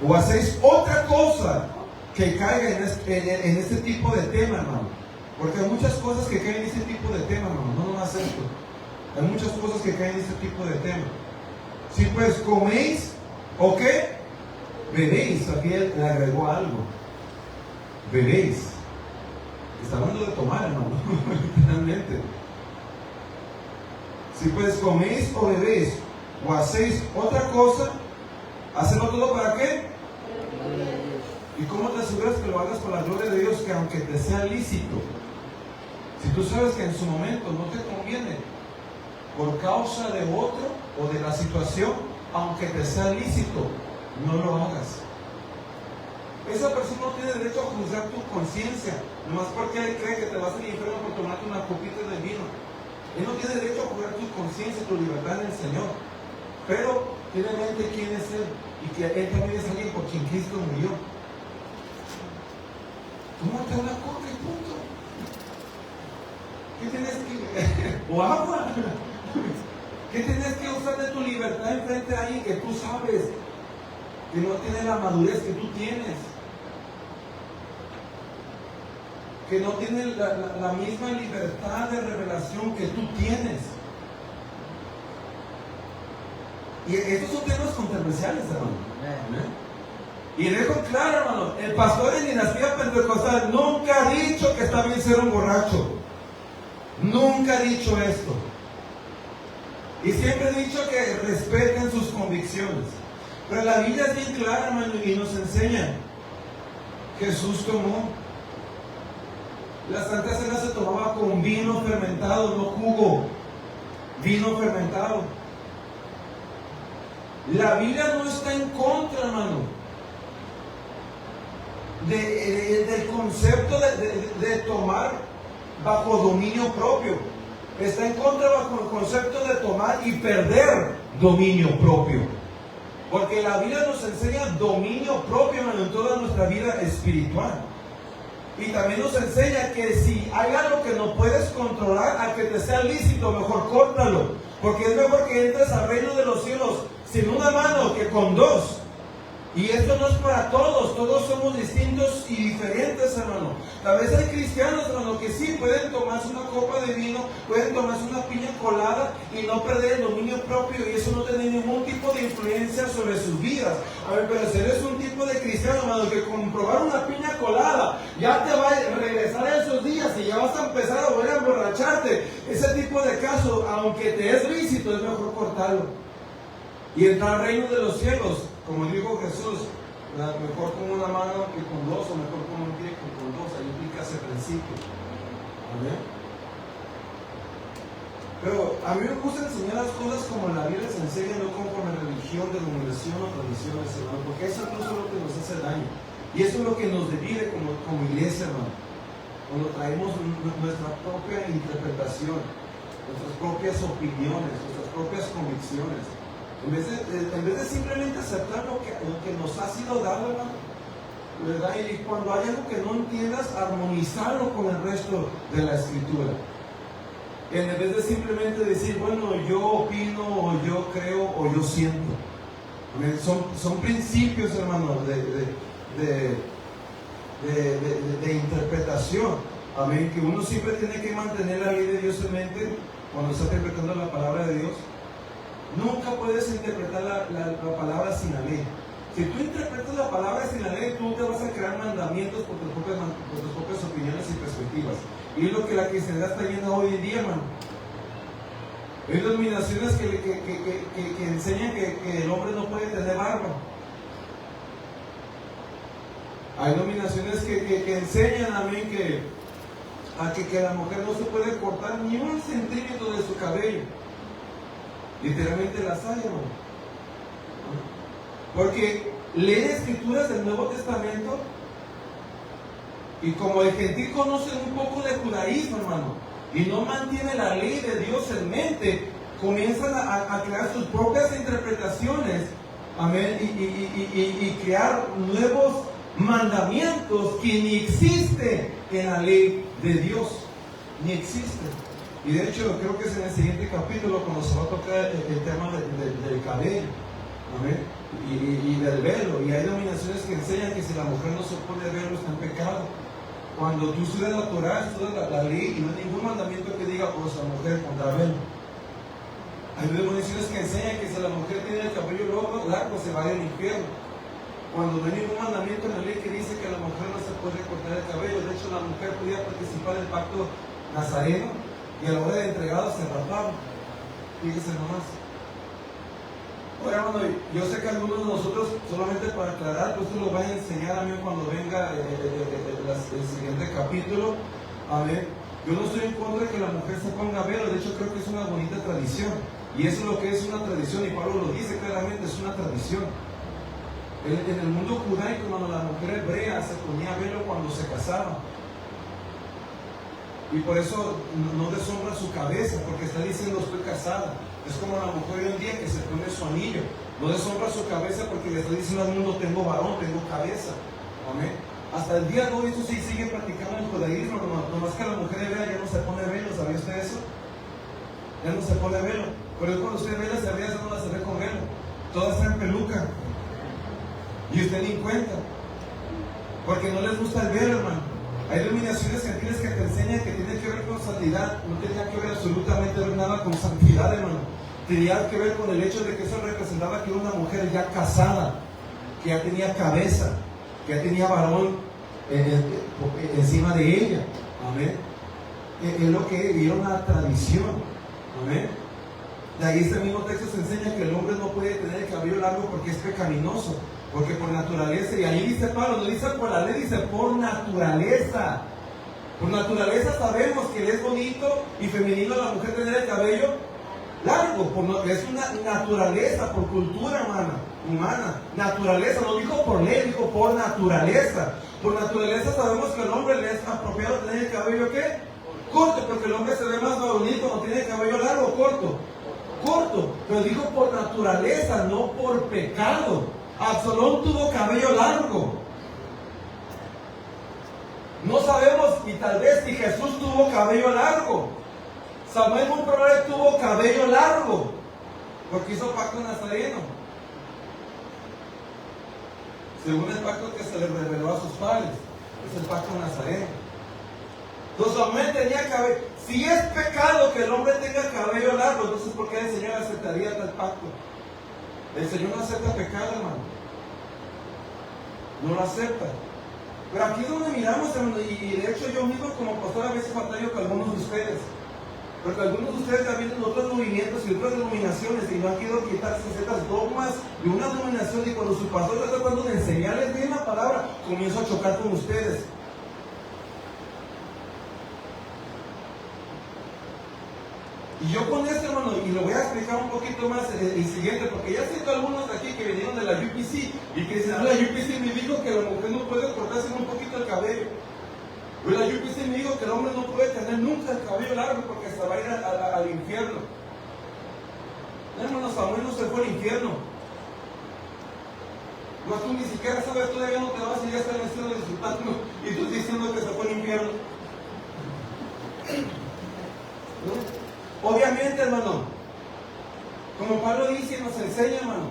o hacéis otra cosa que caiga en este tipo de tema, hermano. Porque hay muchas cosas que caen en este tipo de tema, hermano. No nomás esto. Hay muchas cosas que caen en este tipo de tema. Si pues coméis, ¿o qué? Bebéis. Aquí él le agregó algo. Bebéis. Está hablando de tomar, hermano. Literalmente. Si pues coméis o bebéis, o hacéis otra cosa, ¿hacerlo todo para qué? ¿Y cómo te aseguras que lo hagas por la gloria de Dios? Que aunque te sea lícito, Si tú sabes que en su momento no te conviene, por causa de otro o de la situación, aunque te sea lícito, no lo hagas. Esa persona no tiene derecho a juzgar tu conciencia, nomás porque él cree que te vas al infierno por tomarte una copita de vino. Él no tiene derecho a juzgar tu conciencia y tu libertad en el Señor. Pero tiene en mente quién es Él y que Él también es alguien por quien Cristo murió. Tómate una coca y punto. ¿Qué tienes que...? ¿O agua? ¿Qué tienes que usar de tu libertad enfrente de alguien que tú sabes que no tiene la madurez que tú tienes? Que no tiene la misma libertad de revelación que tú tienes. Y estos son temas controversiales, hermano. Y dejo claro, hermano, el pastor en Dinastía Pentecostal nunca ha dicho que está bien ser un borracho. Nunca ha dicho esto. Y siempre he dicho que respeten sus convicciones. Pero la Biblia es bien clara, hermano, y nos enseña. Jesús tomó. La Santa Cena se tomaba con vino fermentado, no jugo. Vino fermentado. La Biblia no está en contra, hermano, del concepto de tomar bajo dominio propio. Está en contra bajo el concepto de tomar y perder dominio propio. Porque la Biblia nos enseña dominio propio, hermano, en toda nuestra vida espiritual. Y también nos enseña que si hay algo que no puedes controlar, a que te sea lícito, mejor córtalo. Porque es mejor que entres al reino de los cielos sin una mano que con dos. Y esto no es para todos, todos somos distintos y diferentes, hermano. Tal vez hay cristianos, hermano, que sí pueden tomarse una copa de vino, pueden tomarse una piña colada y no perder el dominio propio, y eso no tiene ningún tipo de influencia sobre sus vidas. A ver, pero si eres un tipo de cristiano, hermano, que con probar una piña colada ya te va a regresar a esos días y ya vas a empezar a volver a emborracharte, ese tipo de caso, aunque te es lícito, es mejor cortarlo y entrar al reino de los cielos. Como dijo Jesús, mejor con una mano que con dos, o mejor con un pie que con dos. Ahí implica ese principio. ¿Amén? Pero a mí me gusta enseñar las cosas como la Biblia se enseña, no conforme religión, denominación o tradiciones, hermano, porque eso no es lo que nos hace daño. Y eso es lo que nos divide como iglesia, hermano. Cuando traemos nuestra propia interpretación, nuestras propias opiniones, nuestras propias convicciones. En vez de simplemente aceptar lo que nos ha sido dado, hermano, ¿verdad? Y cuando hay algo que no entiendas, armonizarlo con el resto de la Escritura. En vez de simplemente decir, bueno, yo opino, o yo creo, o yo siento. Son principios, hermano, de interpretación. Amén. Que uno siempre tiene que mantener la ley de Dios en mente cuando está interpretando la palabra de Dios. Nunca puedes interpretar la palabra sin la ley. Si tú interpretas la palabra sin la ley, tú te vas a crear mandamientos por tus propias opiniones y perspectivas. Y es lo que la cristiandad está viendo hoy en día, hermano. Hay denominaciones que enseñan que el hombre no puede tener barba. Hay denominaciones que enseñan a mí que la mujer no se puede cortar ni un centímetro de su cabello. Literalmente las hay, hermano. Porque lee escrituras del Nuevo Testamento y como el gentil conoce un poco de judaísmo, hermano, y no mantiene la ley de Dios en mente, comienzan a crear sus propias interpretaciones, amén, y crear nuevos mandamientos que ni existen en la ley de Dios, ni existen. Y de hecho creo que es en el siguiente capítulo cuando se va a tocar el tema del cabello, amén, y del velo. Y hay denominaciones que enseñan que si la mujer no se pone velo está en pecado. Cuando tú estudias la Torah, estudias la ley, y no hay ningún mandamiento que diga, pues la mujer pondrá velo. Hay denominaciones que enseñan que si la mujer tiene el cabello largo se va al infierno, cuando no hay ningún mandamiento en la ley que dice que la mujer no se puede cortar el cabello. De hecho, la mujer podía participar del pacto nazareno y a la hora de entregado se rapaba. Fíjese nomás. Ahora, hermano, yo sé que algunos de nosotros, solamente para aclarar, pues esto lo van a enseñar a mí cuando venga el siguiente capítulo, amén. Yo no estoy en contra de que la mujer se ponga velo, de hecho creo que es una bonita tradición. Y eso es lo que es una tradición, y Pablo lo dice claramente, es una tradición. En el mundo judaico, cuando la mujer hebrea se ponía velo cuando se casaba. Y por eso no deshonra su cabeza, porque está diciendo estoy casada. Es como la mujer hoy en día que se pone su anillo. No deshonra su cabeza porque le está diciendo al mundo tengo varón, tengo cabeza. Amén. Hasta el día de hoy esto sí sigue practicando el judaísmo, nomás que la mujer hebrea ya no se pone velo, ¿sabía usted eso? Ya no se pone velo. Pero cuando usted ve las hebreas ya no las ve con velo. Todas traen peluca. Y usted ni cuenta. Porque no les gusta el velo, hermano. Hay denominaciones gentiles que te enseñan que tiene que ver con santidad. No tenía que ver absolutamente nada con santidad, hermano. Tenía que ver con el hecho de que eso representaba que era una mujer ya casada, que ya tenía cabeza, que ya tenía varón encima de ella. Amén. Es lo que era una tradición. Amén. De ahí este mismo texto se enseña que el hombre no puede tener el cabello largo porque es pecaminoso. Porque por naturaleza, y ahí dice Pablo, no dice por la ley, dice por naturaleza. Por naturaleza sabemos que es bonito y femenino la mujer tener el cabello largo. Es una naturaleza, por cultura humana. Naturaleza, no dijo por ley, dijo por naturaleza. Por naturaleza sabemos que al hombre le es apropiado tener el cabello ¿qué? Corto, porque el hombre se ve más bonito cuando tiene el cabello largo o corto. Corto, pero dijo por naturaleza, no por pecado. Absalón tuvo cabello largo. No sabemos y tal vez si Jesús tuvo cabello largo. Samuel muy probable tuvo cabello largo porque hizo pacto nazareno. Según el pacto que se le reveló a sus padres, es el pacto nazareno. Entonces Samuel tenía cabello. Si es pecado que el hombre tenga cabello largo, entonces ¿por qué el Señor aceptaría tal pacto? El Señor no acepta pecado, hermano. No lo acepta. Pero aquí es donde miramos, hermano, y de hecho yo mismo como pastor a veces batallo con algunos de ustedes. Porque algunos de ustedes ya vienen otros movimientos y otras denominaciones y no han querido quitarse ciertas dogmas de una denominación, y cuando su pastor está tratando de enseñarles bien la palabra, comienza a chocar con ustedes. Y yo con esto, hermano, y lo voy a explicar un poquito más el siguiente, porque ya siento algunos de aquí que vinieron de la UPC y que dicen, la UPC me dijo que la mujer no puede cortarse un poquito el cabello. Pero la UPC me dijo que el hombre no puede tener nunca el cabello largo porque se va a ir al infierno. No, hermano, Samuel no se fue al infierno. No, tú ni siquiera sabes, todavía no te vas y ya estás haciendo disfrutando y tú diciendo que se fue al infierno. ¿No? Obviamente, hermano, como Pablo dice y nos enseña, hermano,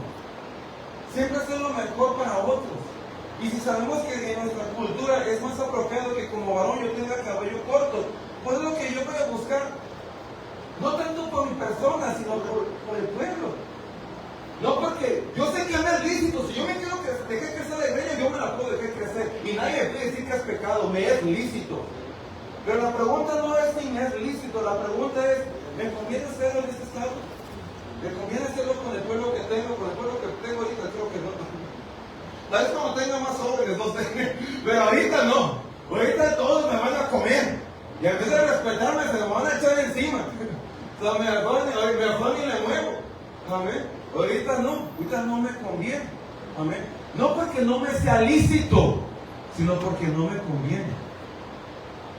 siempre hacer lo mejor para otros. Y si sabemos que en nuestra cultura es más apropiado que como varón yo tenga cabello corto, pues es lo que yo voy a buscar. No tanto por mi persona, sino por el pueblo. No porque yo sé que no es lícito. Si yo me quiero dejar crecer de greña, yo me la puedo dejar crecer. Y nadie me puede decir que es pecado, me es lícito. Pero la pregunta no es si me es lícito, la pregunta es, ¿me conviene hacerlo en este estado? ¿Me conviene hacerlo con el pueblo que tengo? Con el pueblo que tengo ahorita creo que no. Tal vez cuando tenga más jóvenes, no sé. Pero ahorita no. Ahorita todos me van a comer. Y en vez de respetarme, se me van a echar encima. O sea, mejor ni le muevo. Amén. Ahorita no me conviene. Amén. No porque no me sea lícito, sino porque no me conviene.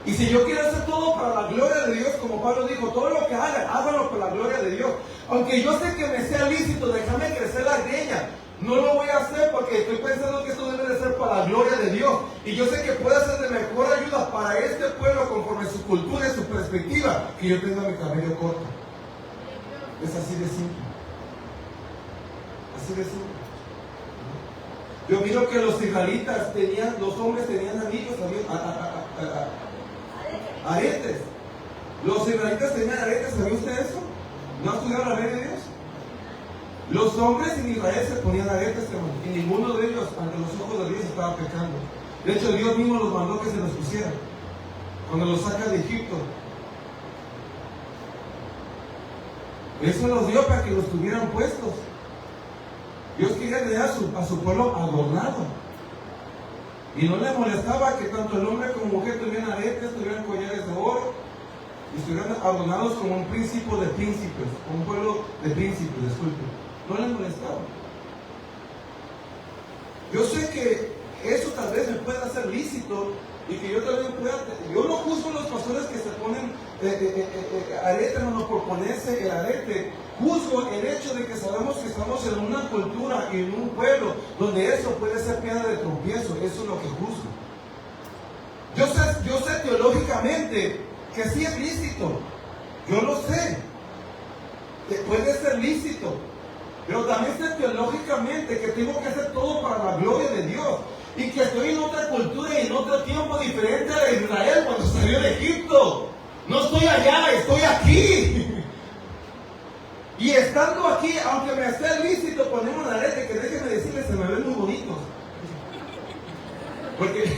Y si yo quiero hacer todo para la gloria de Dios, como Pablo dijo, todo lo que haga, hágalo por la gloria de Dios. Aunque yo sé que me sea lícito, déjame crecer la greña. No lo voy a hacer porque estoy pensando que esto debe de ser para la gloria de Dios. Y yo sé que puede ser de mejor ayuda para este pueblo conforme su cultura y su perspectiva, que yo tenga mi cabello corto. Es así de simple. Así de simple. Yo miro que los israelitas los hombres tenían anillos, aretes. Los israelitas tenían aretes, ¿sabía usted eso? ¿No ha estudiado la ley de Dios? Los hombres en Israel se ponían aretes, hermano, y ninguno de ellos ante los ojos de Dios estaba pecando. De hecho, Dios mismo los mandó que se los pusieran cuando los saca de Egipto. Eso los dio para que los tuvieran puestos. Dios quería tener a su pueblo adornado. Y no le molestaba que tanto el hombre como mujer tuvieran aretes, tuvieran collares de oro, y estuvieran adornados como un príncipe de príncipes, como un pueblo de príncipes, disculpe. No les molestaba. Yo sé que eso tal vez me pueda hacer lícito y que yo tal vez pueda... Yo no juzgo a los pastores que se ponen arete, hermano, por ponerse el arete. Juzgo el hecho de que sabemos que estamos en una cultura y en un pueblo donde eso puede ser piedra de tropiezo. Eso es lo que juzgo. Yo sé teológicamente que sí es lícito. Yo lo sé. Que puede ser lícito. Pero también sé teológicamente que tengo que hacer todo para la gloria de Dios. Y que estoy en otra cultura y en otro tiempo diferente a Israel cuando salió de Egipto. No estoy allá, estoy aquí. Y estando aquí, aunque me esté lícito poner un arete, que déjenme decirles, se me ven muy bonitos. Porque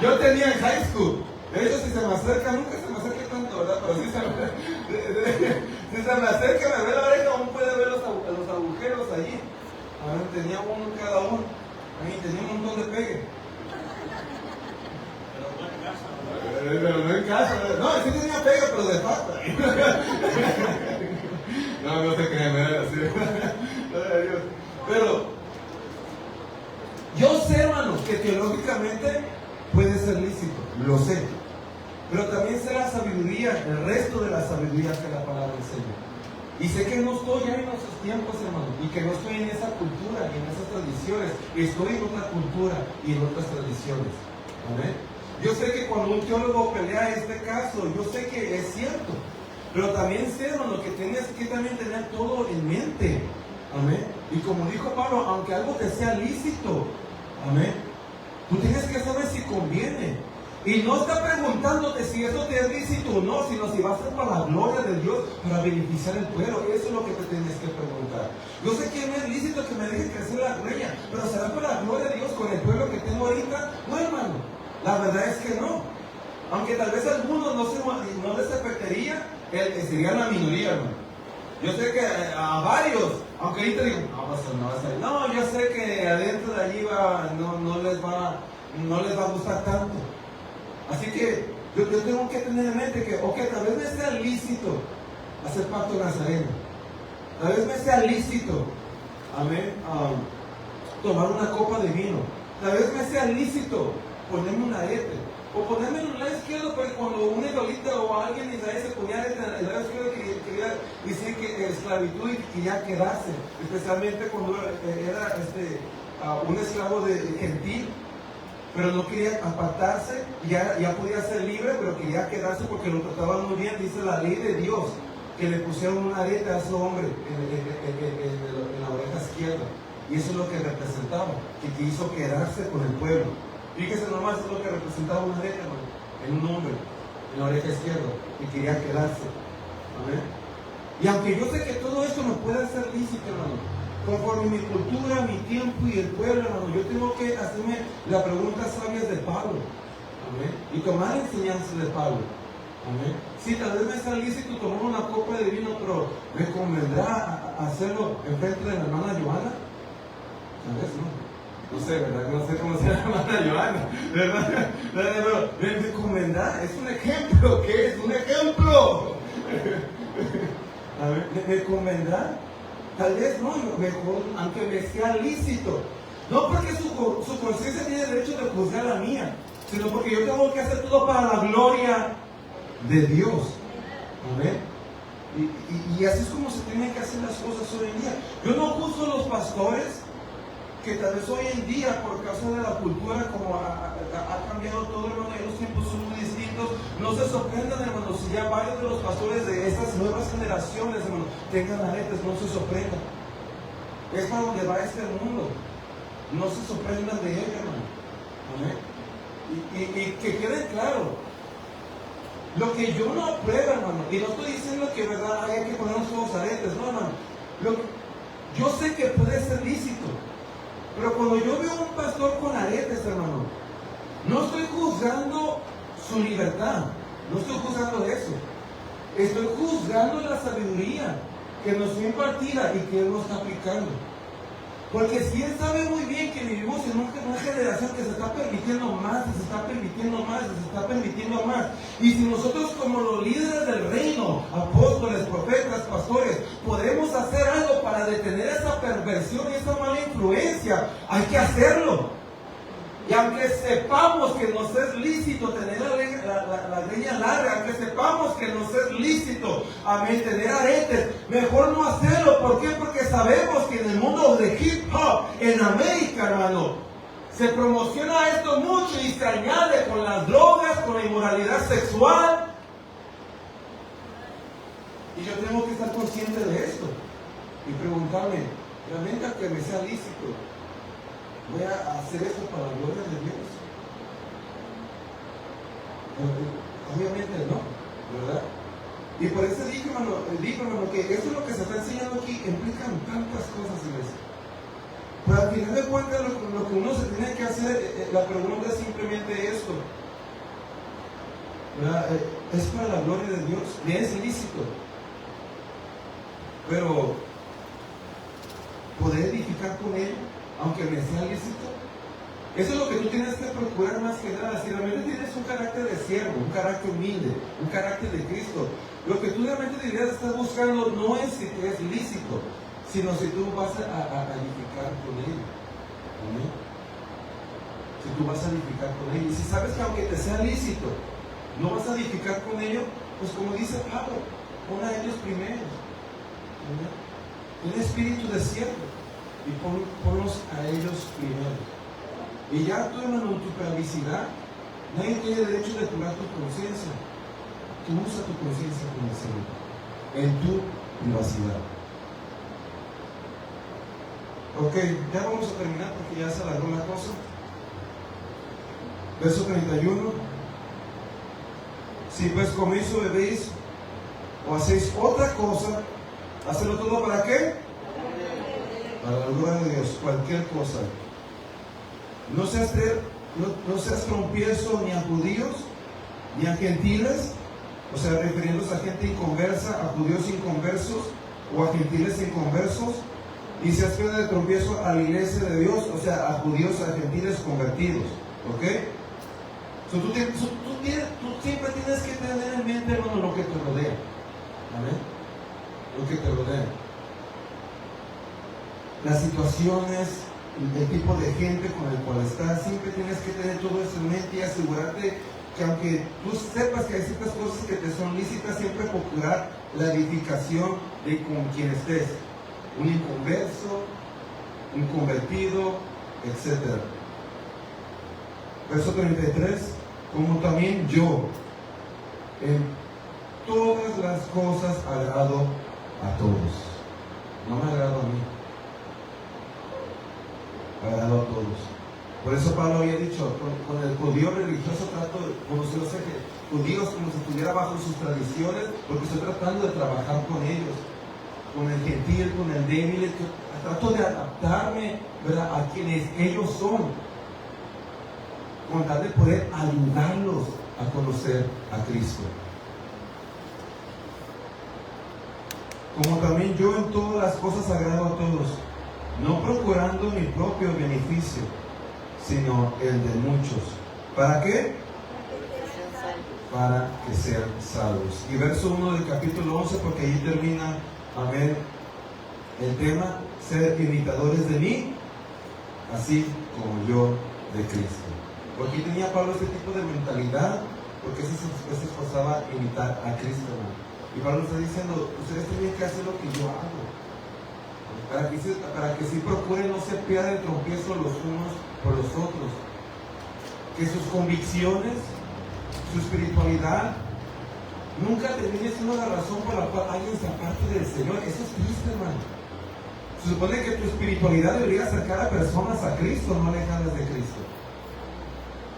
yo tenía en high school. De hecho, si se me acerca, nunca se me acerca tanto, ¿verdad? Pero si se me acerca, me ve la oreja, aún puede ver los agujeros allí. A ver, tenía uno en cada uno. Ahí tenía un montón de pegue. Pero no en casa. No, sí tenía pegue, pero de falta. No se crean, ¿verdad? Pero yo sé, hermanos, que teológicamente puede ser lícito. Lo sé. Pero también sé la sabiduría, el resto de la sabiduría que la palabra enseña. Y sé que no estoy ya en esos tiempos, hermano, y que no estoy en esa cultura y en esas tradiciones. Estoy en otra cultura y en otras tradiciones. ¿Amén? Yo sé que cuando un teólogo pelea este caso, yo sé que es cierto. Pero también sé, hermano, que tienes que también tener todo en mente. Amén. Y como dijo Pablo, aunque algo te sea lícito, amén, tú tienes que saber si conviene. Y no está preguntándote si eso te es lícito o no, sino si va a ser para la gloria de Dios, para beneficiar al pueblo. Eso es lo que te tienes que preguntar. Yo sé que no es lícito que me deje crecer la greña, pero ¿será para la gloria de Dios con el pueblo que tengo ahorita? No, hermano. La verdad es que no. Aunque tal vez a algunos no les afectaría, sería la minoría, hermano. Yo sé que a varios, aunque ahorita digo, no va a ser. No, yo sé que adentro de allí no les va a gustar tanto. Así que yo tengo que tener en mente que, tal vez me sea lícito hacer pacto nazareno. Tal vez me sea lícito, amén, tomar una copa de vino. Tal vez me sea lícito ponerme un arete. O ponerme en el lado izquierdo, porque cuando un israelita o alguien de Israel se ponía arete en el lado izquierdo, quería decir que esclavitud y quería quedarse. Especialmente cuando era un esclavo gentil. Pero no quería apartarse, ya podía ser libre, pero quería quedarse porque lo trataban muy bien. Dice la ley de Dios que le pusieron un arete a ese hombre en la oreja izquierda. Y eso es lo que representaba, que quiso quedarse con el pueblo. Fíjese nomás, es lo que representaba un arete, hermano, en un hombre, en la oreja izquierda, que quería quedarse. Amén. Y aunque yo sé que todo esto no puede ser lícito, hermano, conforme mi cultura, mi tiempo y el pueblo, hermano, yo tengo que hacerme las preguntas sabias de Pablo. Amén. Y tomar enseñanzas de Pablo. Amén. Sí, tal vez me sea lícito tomar una copa de vino, pero ¿me convendrá hacerlo en frente de la hermana Joana? Tal vez no. No sé, ¿verdad? No sé cómo se llama la hermana Joana, ¿verdad? Pero ¿me convendrá? Es un ejemplo. ¿Qué es? Un ejemplo. A ver, ¿me convendrá? Tal vez no, mejor, aunque me sea lícito. No porque su conciencia tiene derecho de juzgar la mía, sino porque yo tengo que hacer todo para la gloria de Dios. Amén. Y así es como se tienen que hacer las cosas hoy en día. Yo no juzgo a los pastores que tal vez hoy en día, por causa de la cultura, como ha cambiado todo, hermano, y los tiempos son muy distintos. No se sorprendan, hermanos, si ya varios de los pastores de estas nuevas generaciones, hermano, tengan aretes, no se sorprendan. Es para donde va este mundo. No se sorprendan de él, hermano. Amén. Y que quede claro, lo que yo no apruebo, hermano, y no estoy diciendo que, verdad, hay que ponernos todos aretes, no, hermano. Yo sé que puede ser lícito. Pero cuando yo veo a un pastor con aretes, hermano, no estoy juzgando su libertad, no estoy juzgando eso. Estoy juzgando la sabiduría que nos fue impartida y que Él nos está aplicando. Porque si Él sabe muy bien que vivimos en una generación que se está permitiendo más, se está permitiendo más, se está permitiendo más. Y si nosotros como los líderes del reino, apóstoles, profetas, pastores, podemos hacer algo para detener esa perversión y esa mala influencia, hay que hacerlo. Y aunque sepamos que nos es lícito tener la greña larga, aunque sepamos que nos es lícito tener aretes, mejor no hacerlo. ¿Por qué? Porque sabemos que en el mundo de hip hop, en América, hermano, se promociona esto mucho y se añade con las drogas, con la inmoralidad sexual. Y yo tengo que estar consciente de esto y preguntarme, ¿realmente aunque me sea lícito, voy a hacer esto para la gloria de Dios? Obviamente no, ¿verdad? Y por eso digo, hermano, que esto es lo que se está enseñando aquí, implican tantas cosas en eso. Pero al final de cuentas, lo que uno se tiene que hacer, la pregunta es simplemente esto, ¿verdad? Es para la gloria de Dios, me es lícito, pero ¿poder edificar con él aunque me sea lícito? Eso es lo que tú tienes que procurar más que nada. Si realmente tienes un carácter de siervo, un carácter humilde, un carácter de Cristo, lo que tú realmente deberías estar buscando no es si te es lícito, sino si tú vas a edificar con él. ¿Sí? Si tú vas a edificar con él. Y si sabes que aunque te sea lícito, no vas a edificar con ellos, pues como dice Pablo, pon a ellos primero. ¿Sí? Un espíritu de siervo. Y ponlos a ellos primero. Y ya tú, hermano, en tu privacidad, nadie tiene derecho de curar tu conciencia. Tú usa tu conciencia con el Señor, en tu privacidad. Ok, ya vamos a terminar porque ya se alargó la cosa. Verso 31. Si pues coméis o bebéis o hacéis otra cosa, ¿hacedlo todo para qué? Para la gloria de Dios, cualquier cosa. No seas trompiezo ni a judíos, ni a gentiles, o sea, refiriéndose a gente inconversa, a judíos inconversos, o a gentiles inconversos, y seas piedra de tropiezo a la iglesia de Dios, o sea, a judíos, a gentiles convertidos, ¿ok? Tú siempre tienes que tener en mente, hermano, lo que te rodea, ¿amén? Lo que te rodea. Las situaciones, el tipo de gente con el cual estás, siempre tienes que tener todo eso en mente y asegurarte que aunque tú sepas que hay ciertas cosas que te son lícitas, siempre procurar la edificación de con quien estés, un inconverso, un convertido, etc. Verso 33, como también yo en todas las cosas agrado a todos, no me agrado a mí, agrado a todos. Por eso Pablo había dicho, con el judío religioso trato como si los judíos como si estuviera bajo sus tradiciones, porque estoy tratando de trabajar con ellos, con el gentil, con el débil, trato de adaptarme, ¿verdad?, a quienes ellos son, con tal de poder ayudarlos a conocer a Cristo. Como también yo en todas las cosas agrado a todos, no procurando mi propio beneficio, sino el de muchos. ¿Para qué? Para que sean salvos. Y verso 1 del capítulo 11, porque ahí termina, amén, el tema: ser imitadores de mí, así como yo de Cristo. Porque tenía Pablo este tipo de mentalidad, porque se esforzaba a imitar a Cristo, ¿no? Y Pablo está diciendo, ustedes tienen que hacer lo que yo hago, para que sí procuren no ser piedra de tropiezo los unos por los otros, que sus convicciones, su espiritualidad nunca termine siendo la razón por la cual alguien se aparte del Señor. Eso es triste, hermano. Se supone que tu espiritualidad debería acercar a personas a Cristo, no alejarlas de Cristo.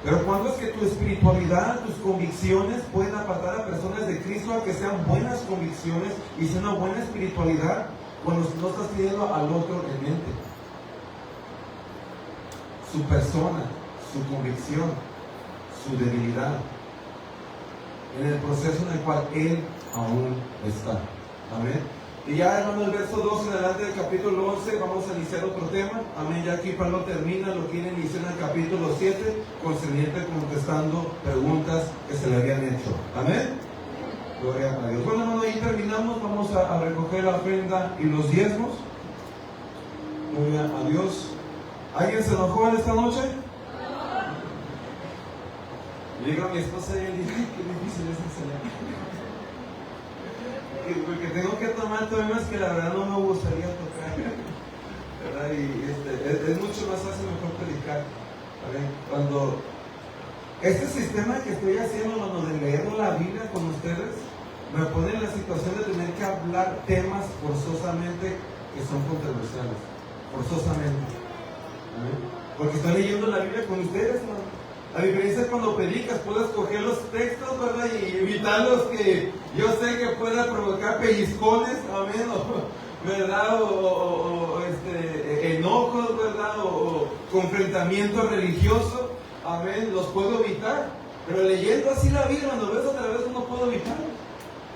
Pero ¿cuándo es que tu espiritualidad, tus convicciones pueden apartar a personas de Cristo, aunque sean buenas convicciones y sea una buena espiritualidad, cuando no estás teniendo al otro en mente? Su persona, su convicción, su debilidad, en el proceso en el cual él aún está. Amén. Y ya, hermano, el verso 2 en adelante del capítulo 11, vamos a iniciar otro tema. Amén. Ya aquí Pablo termina, lo quiere iniciar en el capítulo 7, concerniente contestando preguntas que se le habían hecho. Amén. Gloria a Dios. Bueno, hermano, ahí terminamos. Vamos a recoger la ofrenda y los diezmos. Gloria a Dios. ¿Alguien se enojó en esta noche? Le digo a mi esposa y él dice, ay, qué difícil es enseñar. Porque tengo que tomar temas que la verdad no me gustaría tocar, ¿verdad? Y es mucho más fácil mejor predicar, ¿vale? Cuando este sistema que estoy haciendo, hermano, de leer la Biblia con ustedes, me pone en la situación de tener que hablar temas forzosamente que son controversiales, forzosamente, ¿vale? Porque estoy leyendo la Biblia con ustedes, hermano. A diferencia cuando predicas, puedes coger los textos, ¿verdad? Y evitar los que yo sé que pueda provocar pellizcones, amén, ¿verdad? Enojos, ¿verdad? O confrontamiento religioso, amén, los puedo evitar. Pero leyendo así la Biblia, cuando ves otra vez, no puedo evitarlos.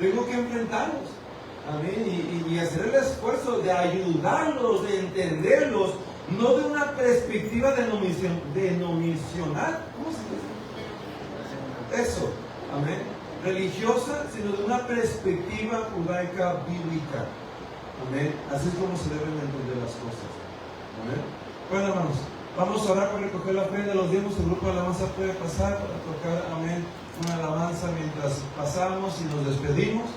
Tengo que enfrentarlos, amén, y hacer el esfuerzo de ayudarlos, de entenderlos. No de una perspectiva denominacional, ¿cómo se dice? Eso, amén, religiosa, sino de una perspectiva judaica bíblica, amén. Así es como se deben entender las cosas, amén. Bueno, hermanos, vamos a orar para recoger la ofrenda. Los diezmos, el grupo de alabanza puede pasar para tocar, amén, una alabanza mientras pasamos y nos despedimos.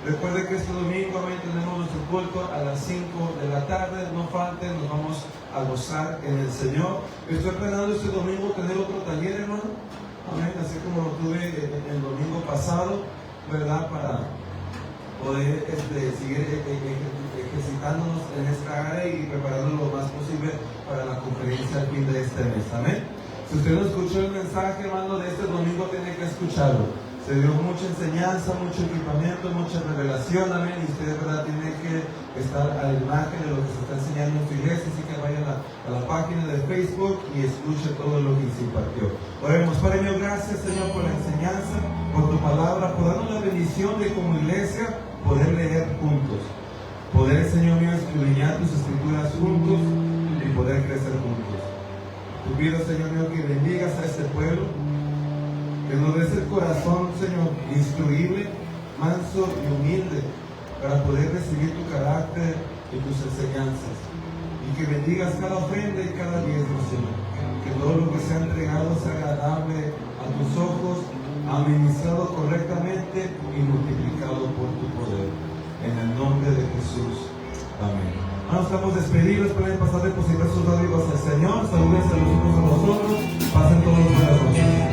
Recuerde que este domingo, amén, tenemos nuestro culto a las 5 de la tarde. No falten, nos vamos a gozar en el Señor. Estoy esperando este domingo tener otro taller, hermano, amén, así como lo tuve el domingo pasado, ¿verdad? Para poder seguir ejercitándonos en esta área y preparándonos lo más posible para la conferencia al fin de este mes, amén. Si usted no escuchó el mensaje, hermano, de este domingo, tiene que escucharlo. Se dio mucha enseñanza, mucho equipamiento, mucha revelación, amén. Y usted, ¿verdad?, tiene que estar a la imagen de lo que se está enseñando en su iglesia. Así que vayan a la página de Facebook y escuche todo lo que se impartió. Oremos. Padre mío, gracias, Señor, por la enseñanza, por tu palabra, por darnos la bendición de como iglesia poder leer juntos. Poder, Señor mío, escudriñar tus escrituras juntos y poder crecer juntos. Te pido, Señor mío, que bendigas a este pueblo. Que nos des el corazón, Señor, instruible, manso y humilde, para poder recibir tu carácter y tus enseñanzas. Y que bendigas cada ofrenda y cada diezmo, Señor. Que todo lo que sea entregado sea agradable a tus ojos, administrado correctamente y multiplicado por tu poder. En el nombre de Jesús. Amén. Ahora estamos despedidos. Pueden pasar a depositar sus dádivas al Señor. Saluden a los unos a los otros. Pasen todos buenas noches.